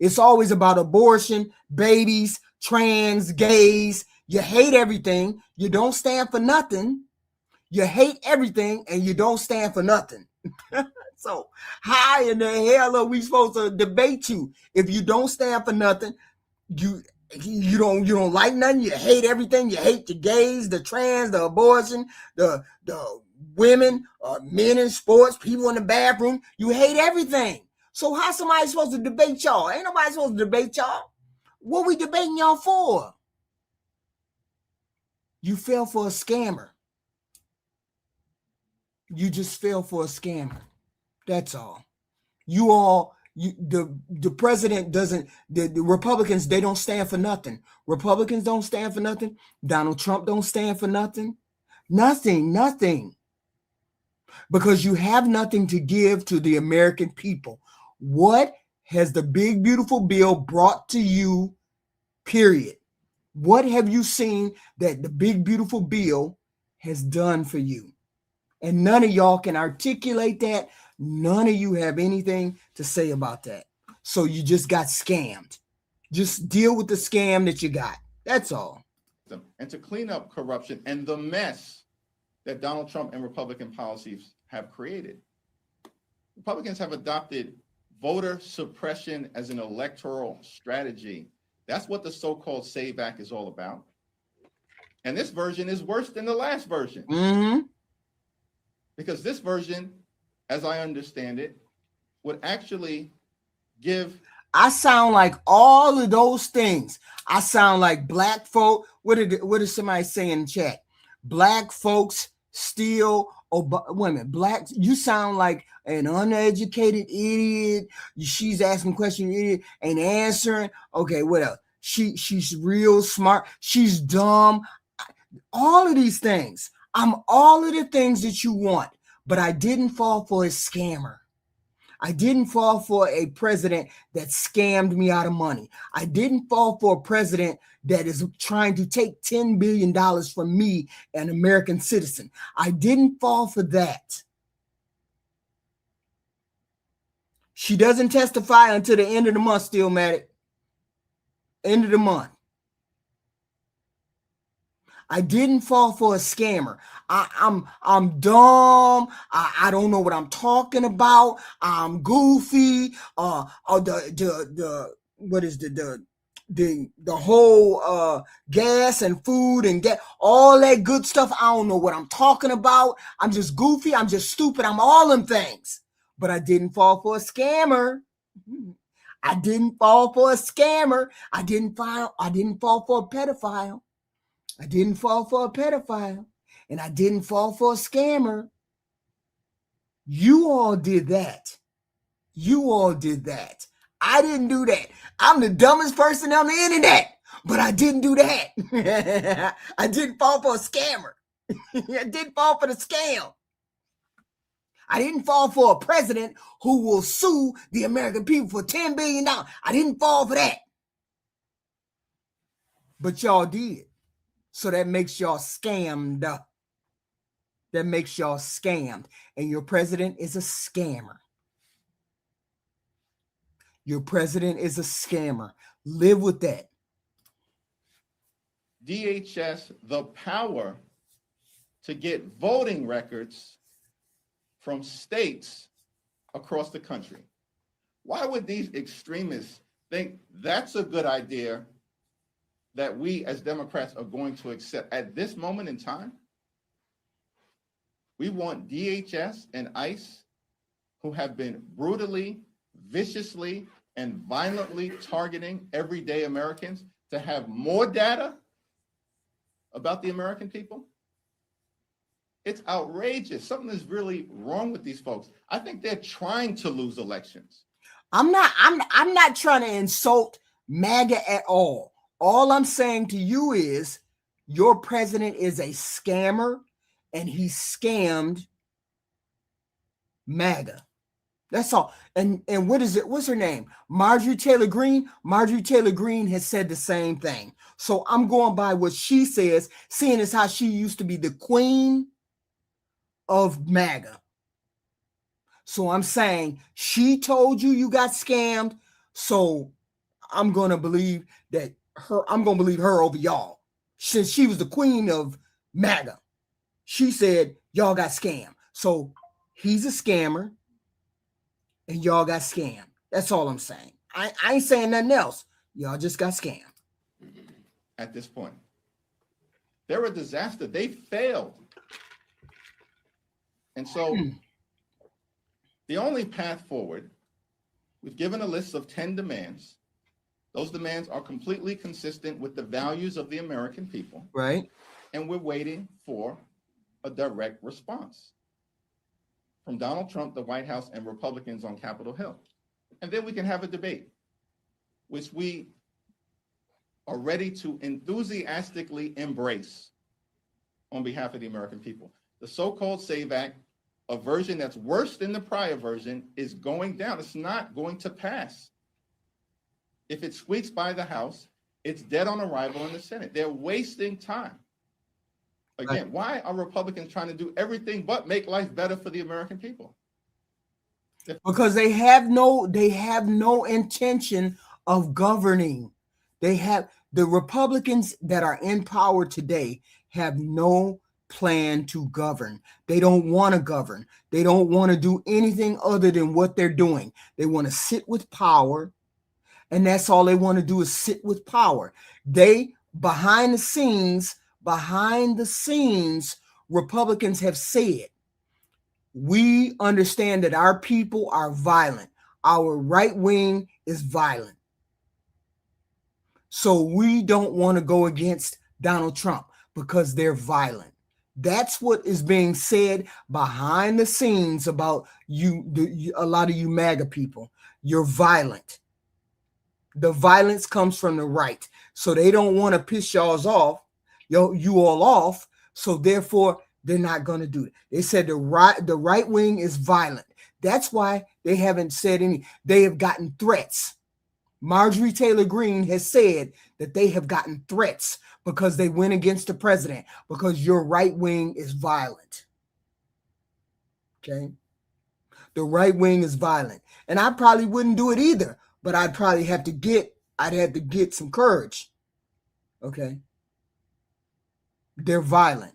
It's always about abortion, babies, trans, gays. You hate everything. You don't stand for nothing. You hate everything and you don't stand for nothing. So how in the hell are we supposed to debate you if you don't stand for nothing? You don't like nothing. You hate everything. You hate the gays, the trans, the abortion, the women, men in sports, people in the bathroom. You hate everything. So how somebody supposed to debate y'all? Ain't nobody supposed to debate y'all. What we debating y'all for? You fell for a scammer. You just fell for a scammer. That's all. The president doesn't, the Republicans, they don't stand for nothing. Republicans don't stand for nothing. Donald Trump don't stand for nothing. Nothing. Because you have nothing to give to the American people. What has the big, beautiful bill brought to you, period? What have you seen that the big, beautiful bill has done for you? And none of y'all can articulate that. None of you have anything to say about that. So you just got scammed. Just deal with the scam that you got. That's all. And to clean up corruption and the mess that Donald Trump and Republican policies have created. Republicans have adopted voter suppression as an electoral strategy. That's what the so-called SAVE Act is all about. And this version is worse than the last version. Mm-hmm. Because this version, as I understand it, would actually give... I sound like all of those things. I sound like black folk. What did somebody say in the chat? Black folks steal women. Black, you sound like an uneducated idiot. She's asking questions, idiot, and answering. Okay, what else? She's real smart. She's dumb. All of these things. I'm all of the things that you want, but I didn't fall for a scammer. I didn't fall for a president that scammed me out of money. I didn't fall for a president that is trying to take $10 billion from me, an American citizen. I didn't fall for that. She doesn't testify until the end of the month, still, Matt. End of the month. I didn't fall for a scammer. I'm dumb. I don't know what I'm talking about. I'm goofy. The whole gas and food and all that good stuff. I don't know what I'm talking about. I'm just goofy. I'm just stupid. I'm all them things. But I didn't fall for a scammer. I didn't fall for a scammer. I didn't fall for a pedophile. I didn't fall for a pedophile, and I didn't fall for a scammer. You all did that. You all did that. I didn't do that. I'm the dumbest person on the internet, but I didn't do that. I didn't fall for a scammer. I didn't fall for the scam. I didn't fall for a president who will sue the American people for $10 billion. I didn't fall for that. But y'all did. So that makes y'all scammed. That makes y'all scammed. And your president is a scammer. Your president is a scammer. Live with that. DHS the power to get voting records from states across the country. Why would these extremists think that's a good idea that we as Democrats are going to accept at this moment in time? We want DHS and ICE, who have been brutally, viciously, and violently targeting everyday Americans, to have more data about the American people? It's outrageous. Something is really wrong with these folks. I think they're trying to lose elections. I'm not trying to insult MAGA at all. All I'm saying to you is your president is a scammer and he scammed MAGA. That's all. And what is it? What's her name? Marjorie Taylor Greene. Marjorie Taylor Greene has said the same thing. So I'm going by what she says, seeing as how she used to be the queen of MAGA. So I'm saying she told you got scammed. So I'm going to believe that I'm going to believe her over y'all. Since she was the queen of MAGA, she said y'all got scammed. So he's a scammer and y'all got scammed. That's all I'm saying. I ain't saying nothing else. Y'all just got scammed. At this point, they're a disaster. They failed. And so the only path forward, we've given a list of 10 demands. Those demands are completely consistent with the values of the American people. Right. And we're waiting for a direct response from Donald Trump, the White House, and Republicans on Capitol Hill. And then we can have a debate, which we are ready to enthusiastically embrace on behalf of the American people. The so-called SAVE Act, a version that's worse than the prior version, is going down. It's not going to pass. If it squeaks by the House, it's dead on arrival in the Senate. They're wasting time. Again, why are Republicans trying to do everything but make life better for the American people? Because they have no intention of governing. The Republicans that are in power today have no plan to govern. They don't want to govern. They don't want to do anything other than what they're doing. They want to sit with power, and that's all they want to do is sit with power. They behind the scenes, Republicans have said, we understand that our people are violent. Our right wing is violent. So we don't want to go against Donald Trump because they're violent. That's what is being said behind the scenes about you, a lot of you MAGA people. You're violent. The violence comes from the right. So they don't want to piss you all off. So therefore, they're not going to do it. They said the right wing is violent. That's why they haven't said any. They have gotten threats. Marjorie Taylor Greene has said that they have gotten threats because they went against the president, because your right wing is violent. Okay? The right wing is violent. And I probably wouldn't do it either, but I'd have to get some courage. Okay? They're violent.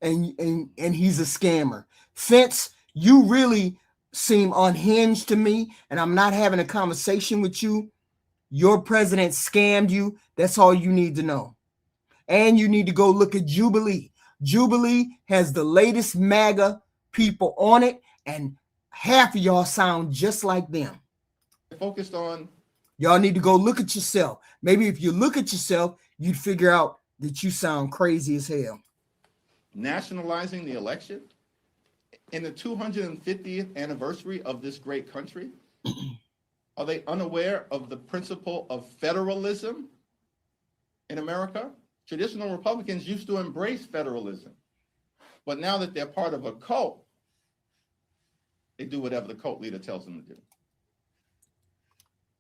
And he's a scammer. Fence, you really seem unhinged to me, and I'm not having a conversation with you. Your president scammed you. That's all you need to know. And you need to go look at Jubilee. Jubilee has the latest MAGA people on it, and half of y'all sound just like them. Focused on. Y'all need to go look at yourself. Maybe if you look at yourself, you'd figure out that you sound crazy as hell. Nationalizing the election in the 250th anniversary of this great country. Are they unaware of the principle of federalism in America? Traditional Republicans used to embrace federalism, but now that they're part of a cult, they do whatever the cult leader tells them to do.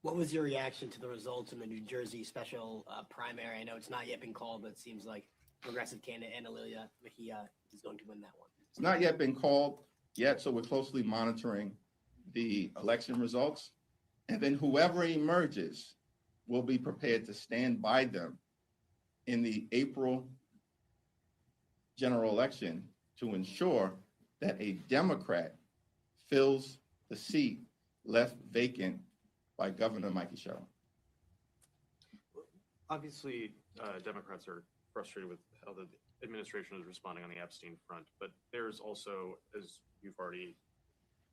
What was your reaction to the results in the New Jersey special primary? I know it's not yet been called, but it seems like progressive candidate Anna Lilia Mejia is going to win that one. It's not yet been called yet, so we're closely monitoring the election results. And then whoever emerges will be prepared to stand by them in the April general election to ensure that a Democrat fills the seat left vacant by Governor Mikey Sherrill. Obviously, Democrats are frustrated with how the administration is responding on the Epstein front, but there's also, as you've already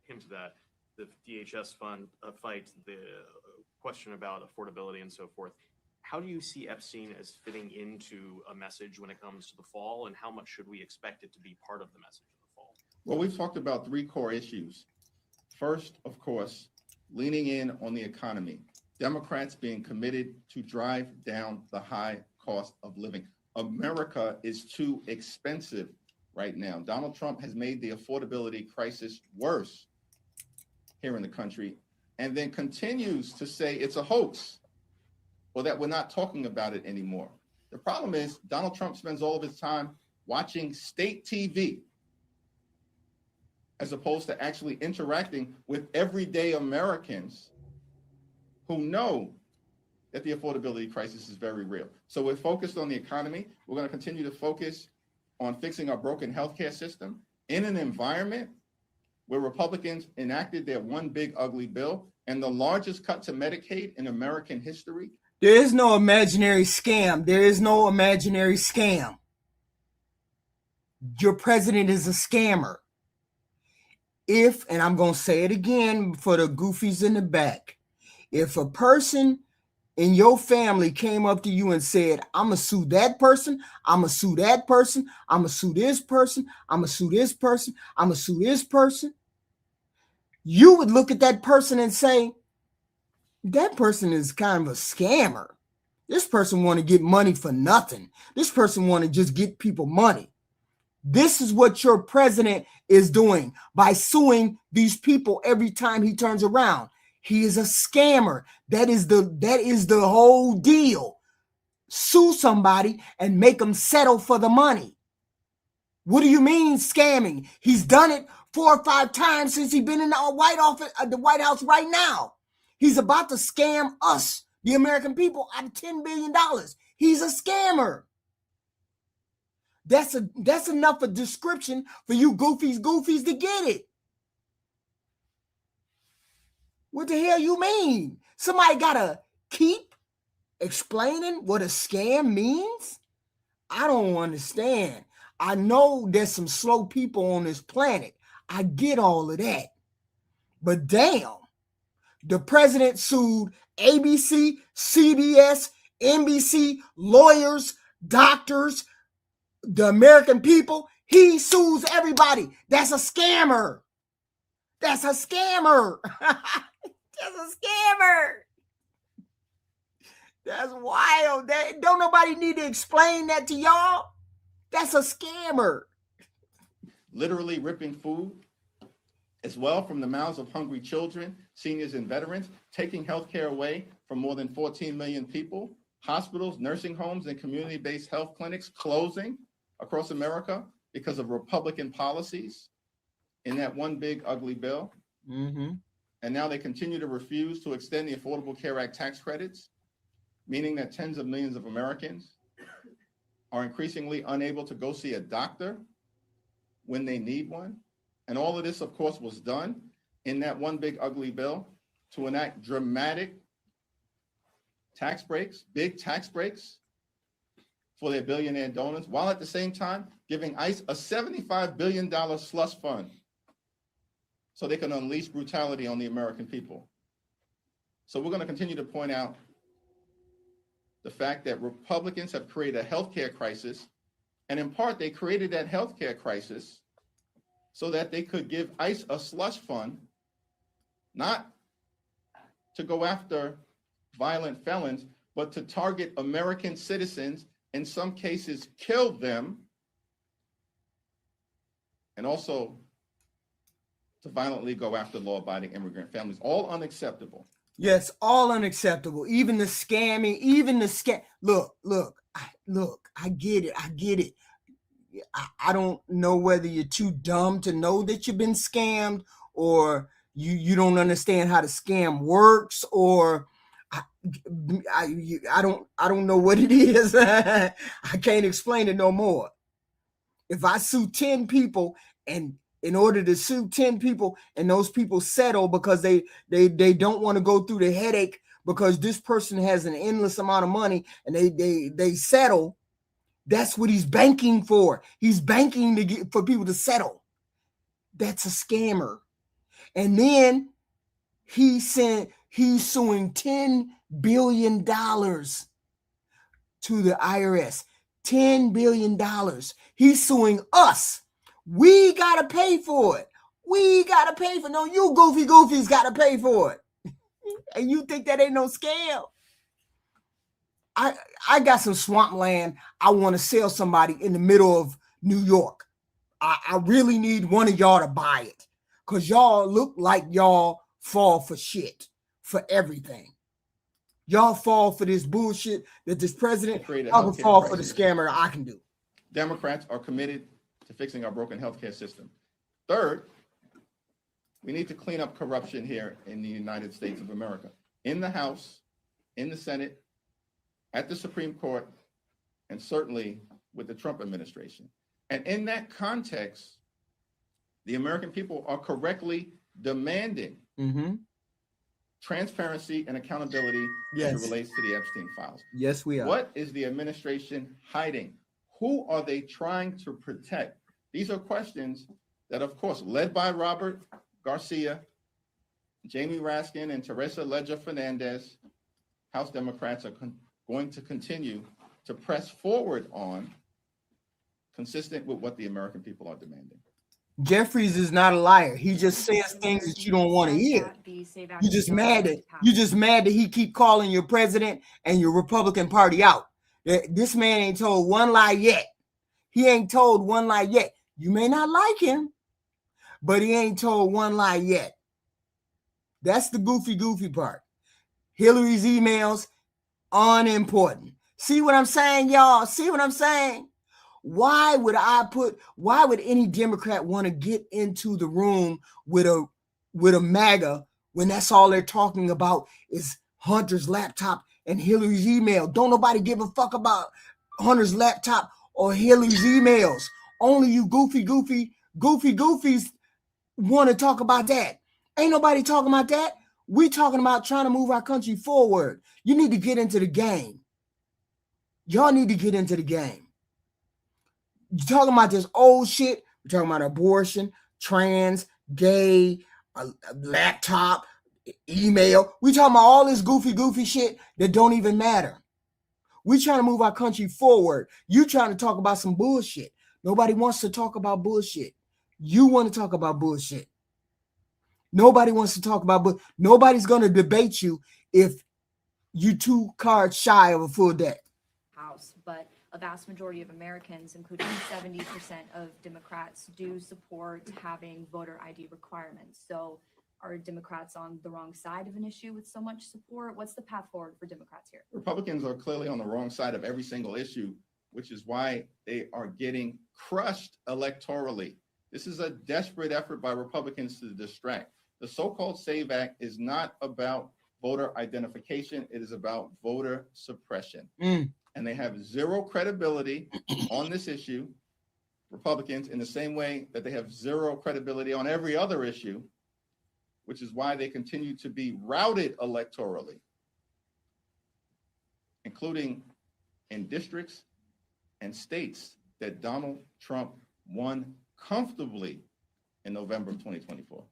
hinted at, the DHS fund fight, the question about affordability and so forth. How do you see Epstein as fitting into a message when it comes to the fall, and how much should we expect it to be part of the message in the fall? Well, we've talked about three core issues. First, of course, leaning in on the economy. Democrats being committed to drive down the high cost of living. America is too expensive right now. Donald Trump has made the affordability crisis worse here in the country, and then continues to say it's a hoax, or that we're not talking about it anymore. The problem is Donald Trump spends all of his time watching state TV as opposed to actually interacting with everyday Americans who know that the affordability crisis is very real. So we're focused on the economy. We're going to continue to focus on fixing our broken healthcare system in an environment where Republicans enacted their one big ugly bill and the largest cut to Medicaid in American history. There is no imaginary scam. There is no imaginary scam. Your president is a scammer. If, and I'm going to say it again for the goofies in the back, if a person in your family came up to you and said, I'm going to sue that person, I'm going to sue that person, I'm going to sue this person, I'm going to sue this person, I'm going to sue this person, you would look at that person and say, that person is kind of a scammer. This person want to get money for nothing. This person want to just get people money. This is what your president is doing by suing these people every time he turns around. He is a scammer. That is the whole deal. Sue somebody and make them settle for the money. What do you mean scamming? He's done it 4 or 5 times since he's been in the White House right now. He's about to scam us, the American people, out of $10 billion. He's a scammer. That's enough of description for you goofies to get it. What the hell you mean? Somebody gotta keep explaining what a scam means? I don't understand. I know there's some slow people on this planet. I get all of that. But damn, the president sued ABC, CBS, NBC, lawyers, doctors, the American people. He sues everybody. That's a scammer. That's a scammer. That's a scammer. That's wild. Don't nobody need to explain that to y'all. That's a scammer. Literally ripping food as well from the mouths of hungry children, seniors, and veterans, taking healthcare away from more than 14 million people, hospitals, nursing homes, and community-based health clinics closing across America because of Republican policies in that one big ugly bill. Mm-hmm. And now they continue to refuse to extend the Affordable Care Act tax credits, meaning that tens of millions of Americans are increasingly unable to go see a doctor when they need one. And all of this, of course, was done in that one big ugly bill to enact dramatic tax breaks, big tax breaks for their billionaire donors, while at the same time giving ICE a $75 billion slush fund so they can unleash brutality on the American people. So we're going to continue to point out the fact that Republicans have created a healthcare crisis, and in part they created that healthcare crisis so that they could give ICE a slush fund, not to go after violent felons, but to target American citizens, in some cases kill them, and also to violently go after law-abiding immigrant families. All unacceptable. Yes, all unacceptable. Even the scamming, even the scam. Look, I get it. I don't know whether you're too dumb to know that you've been scammed, or you don't understand how the scam works, or I don't know what it is. I can't explain it no more. If I sue 10 people, and in order to sue 10 people and those people settle because they don't want to go through the headache because this person has an endless amount of money, and they settle, that's what he's banking for. He's banking to get for people to settle. That's a scammer. And then he's suing $10 billion to the IRS. $10 billion. He's suing us. We got to pay for it. No, you goofies got to pay for it. And you think that ain't no scam? I got some swampland I want to sell somebody in the middle of New York. I really need one of y'all to buy it, because y'all look like y'all fall for shit, for everything. Y'all fall for this bullshit that this president, y'all can fall for the scammer I can do. Democrats are committed to fixing our broken healthcare system. Third, we need to clean up corruption here in the United States of America, in the House, in the Senate, at the Supreme Court, and certainly with the Trump administration. And in that context, the American people are correctly demanding transparency and accountability as it relates to the Epstein files. Yes, we are. What is the administration hiding? Who are they trying to protect? These are questions that, of course, led by Robert Garcia, Jamie Raskin, and Teresa Leger Fernandez, House Democrats are going to continue to press forward on, consistent with what the American people are demanding. Jeffries is not a liar. He just says things that you don't want to hear. You just mad that he keep calling your president and your Republican Party out. This man ain't told one lie yet. He ain't told one lie yet. You may not like him, but he ain't told one lie yet. That's the goofy part. Hillary's emails, unimportant. See what I'm saying, y'all? See what I'm saying? Why would any Democrat want to get into the room with a MAGA when that's all they're talking about is Hunter's laptop and Hillary's email? Don't nobody give a fuck about Hunter's laptop or Hillary's emails. Only you goofies want to talk about that. Ain't nobody talking about that. We talking about trying to move our country forward. You need to get into the game. Y'all need to get into the game. You're talking about this old shit. We're talking about abortion, trans, gay, laptop, email. We're talking about all this goofy shit that don't even matter. We're trying to move our country forward. You trying to talk about some bullshit. Nobody wants to talk about bullshit. You want to talk about bullshit. Nobody wants to talk about nobody's going to debate you if you 2 cards shy of a full deck. House, but a vast majority of Americans, including 70% of Democrats, do support having voter ID requirements. So are Democrats on the wrong side of an issue with so much support? What's the path forward for Democrats here? Republicans are clearly on the wrong side of every single issue, which is why they are getting crushed electorally. This is a desperate effort by Republicans to distract. The so-called SAVE Act is not about voter identification. It is about voter suppression. And they have zero credibility on this issue, Republicans, in the same way that they have zero credibility on every other issue, which is why they continue to be routed electorally, including in districts and states that Donald Trump won comfortably in November of 2024.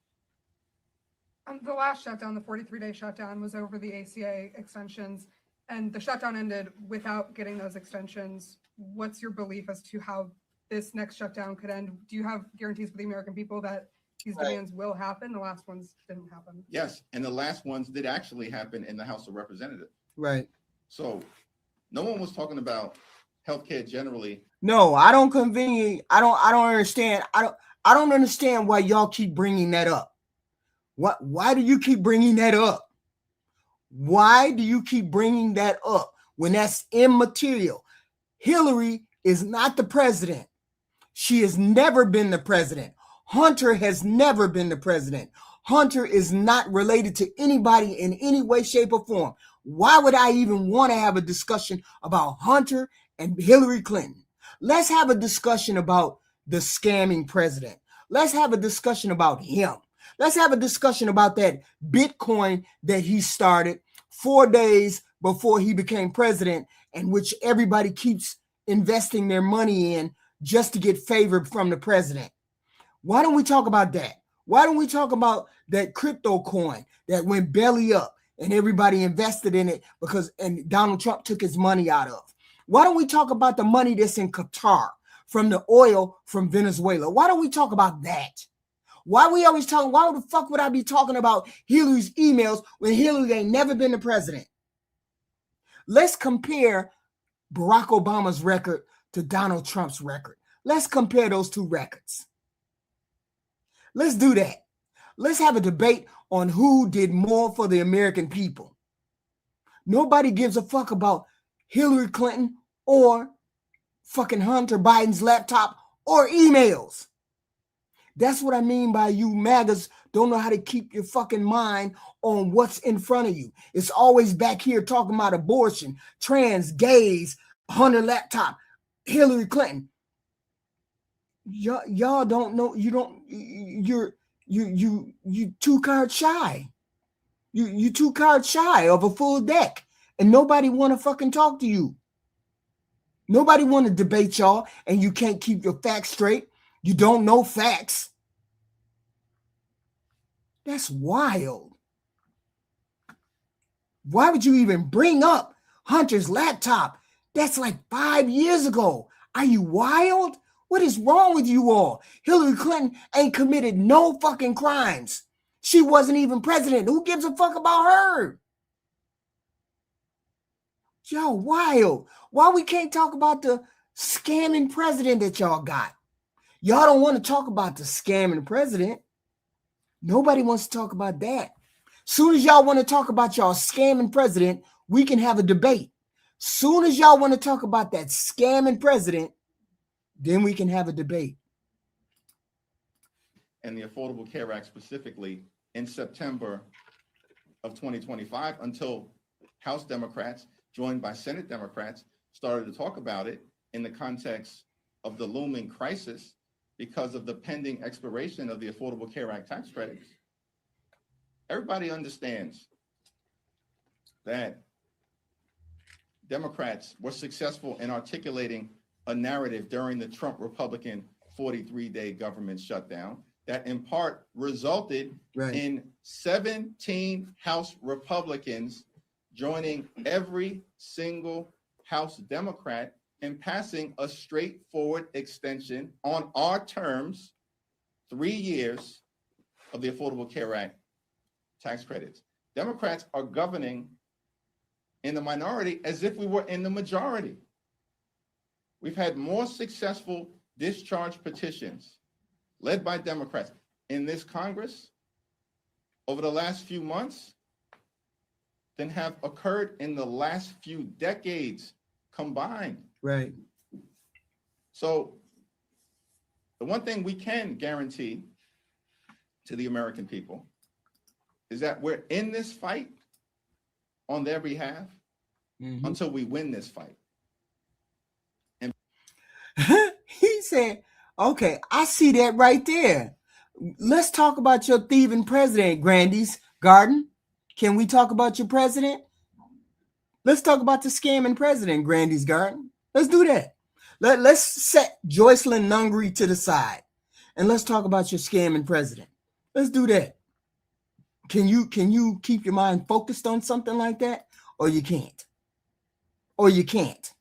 The last shutdown, the 43-day shutdown, was over the ACA extensions, and the shutdown ended without getting those extensions. What's your belief as to how this next shutdown could end? Do you have guarantees for the American people that these demands will happen? The last ones didn't happen. Yes, and the last ones did actually happen in the House of Representatives. Right. So no one was talking about healthcare generally. No, I don't understand. I don't understand why y'all keep bringing that up. Why do you keep bringing that up? Why do you keep bringing that up when that's immaterial? Hillary is not the president. She has never been the president. Hunter has never been the president. Hunter is not related to anybody in any way, shape, or form. Why would I even want to have a discussion about Hunter and Hillary Clinton? Let's have a discussion about the scamming president. Let's have a discussion about him. Let's have a discussion about that Bitcoin that he started 4 days before he became president, and which everybody keeps investing their money in just to get favored from the president. Why don't we talk about that? Why don't we talk about that crypto coin that went belly up and everybody invested in it and Donald Trump took his money out of? Why don't we talk about the money that's in Qatar from the oil from Venezuela? Why don't we talk about that? Why the fuck would I be talking about Hillary's emails when Hillary ain't never been the president? Let's compare Barack Obama's record to Donald Trump's record. Let's compare those two records. Let's do that. Let's have a debate on who did more for the American people. Nobody gives a fuck about Hillary Clinton or fucking Hunter Biden's laptop or emails. That's what I mean by you MAGAs don't know how to keep your fucking mind on what's in front of you. It's always back here talking about abortion, trans, gays, Hunter laptop, Hillary Clinton. Y'all don't know. You're two cards shy. You two cards shy of a full deck, and nobody want to fucking talk to you. Nobody want to debate y'all, and you can't keep your facts straight. You don't know facts. That's wild. Why would you even bring up Hunter's laptop? That's like 5 years ago. Are you wild? What is wrong with you all? Hillary Clinton ain't committed no fucking crimes. She wasn't even president. Who gives a fuck about her? Y'all wild. Why we can't talk about the scamming president that y'all got? Y'all don't want to talk about the scamming president. Nobody wants to talk about that. Soon as y'all want to talk about y'all scamming president, we can have a debate. Soon as y'all want to talk about that scamming president, then we can have a debate. And the Affordable Care Act specifically in September of 2025 until House Democrats, joined by Senate Democrats, started to talk about it in the context of the looming crisis because of the pending expiration of the Affordable Care Act tax credits. Everybody understands that Democrats were successful in articulating a narrative during the Trump Republican 43-day government shutdown that in part resulted in 17 House Republicans joining every single House Democrat in passing a straightforward extension on our terms, 3 years of the Affordable Care Act tax credits. Democrats are governing in the minority as if we were in the majority. We've had more successful discharge petitions led by Democrats in this Congress over the last few months than have occurred in the last few decades combined. Right. So the one thing we can guarantee to the American people is that we're in this fight on their behalf until we win this fight. And he said, okay, I see that right there. Let's talk about your thieving president, Grandy's Garden. Can we talk about your president? Let's talk about the scamming president, Grandy's Garden. Let's do that. Let's set Joycelyn Nungry to the side and let's talk about your scamming president. Let's do that. Can you keep your mind focused on something like that? Or you can't? Or you can't?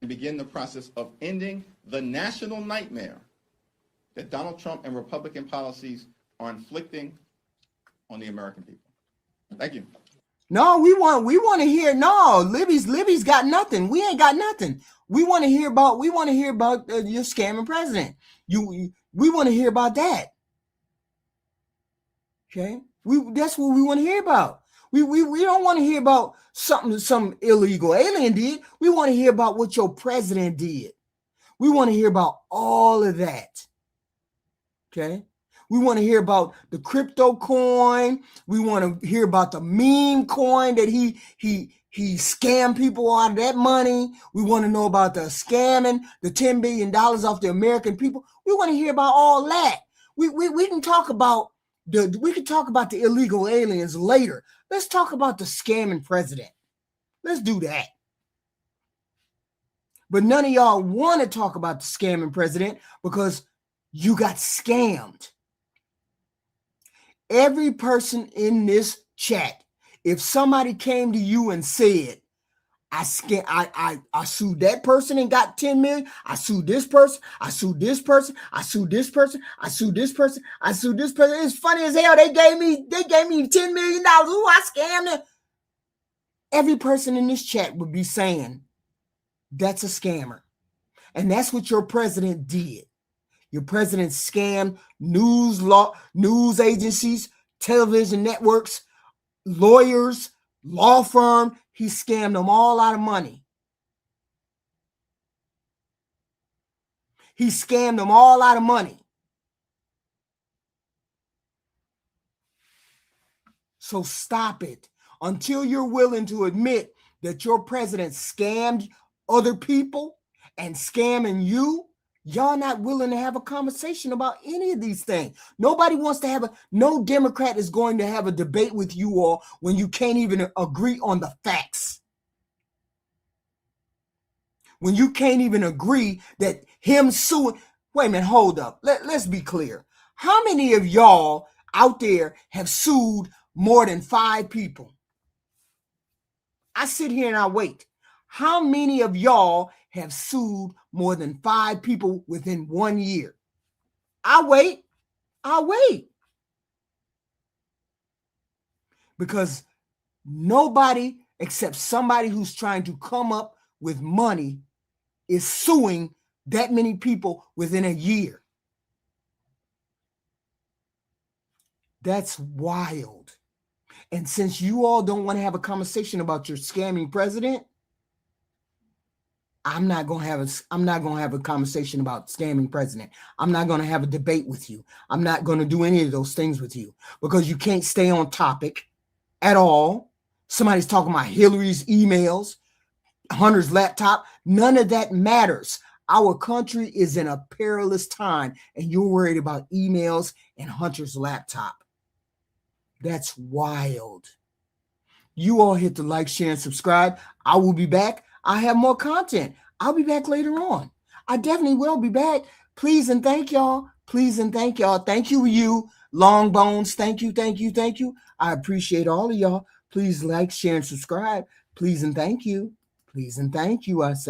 Begin the process of ending the national nightmare that Donald Trump and Republican policies are inflicting on the American people. Thank you. No, we want to hear. No, Libby's got nothing. We ain't got nothing. We want to hear about your scamming president. We want to hear about that. Okay, that's what we want to hear about. We don't want to hear about something some illegal alien did. We want to hear about what your president did. We want to hear about all of that. Okay. We want to hear about the crypto coin. We want to hear about the meme coin that he scammed people out of that money. We want to know about the scamming the $10 billion off the American people. We want to hear about all that. We can talk about the illegal aliens later. Let's talk about the scamming president. Let's do that. But none of y'all want to talk about the scamming president because you got scammed. Every person in this chat, if somebody came to you and said, I sued that person and got 10 million. I sued this person. I sued this person. I sued this person. I sued this person. I sued this person. It's funny as hell. They gave me $10 million. Ooh, I scammed them. Every person in this chat would be saying, that's a scammer. And that's what your president did. Your president scammed news agencies, television networks, lawyers, law firm. He scammed them all out of money. He scammed them all out of money. So stop it. Until you're willing to admit that your president scammed other people and scamming you, y'all not willing to have a conversation about any of these things. Nobody wants to no Democrat is going to have a debate with you all when you can't even agree on the facts. When you can't even agree that him suing. Wait a minute, hold up. Let's be clear. How many of y'all out there have sued more than 5 people? I sit here and I wait. How many of y'all have sued more than 5 people within 1 year? I wait. Because nobody except somebody who's trying to come up with money is suing that many people within a year. That's wild. And since you all don't want to have a conversation about your scamming president, I'm not going to have a conversation about scamming president. I'm not going to have a debate with you. I'm not going to do any of those things with you because you can't stay on topic at all. Somebody's talking about Hillary's emails, Hunter's laptop. None of that matters. Our country is in a perilous time, and you're worried about emails and Hunter's laptop. That's wild. You all hit the like, share, and subscribe. I will be back. I have more content. I'll be back later on. I definitely will be back. Please and thank y'all. Please and thank y'all. Thank you, Long Bones. Thank you. I appreciate all of y'all. Please like, share, and subscribe. Please and thank you. Please and thank you, I say.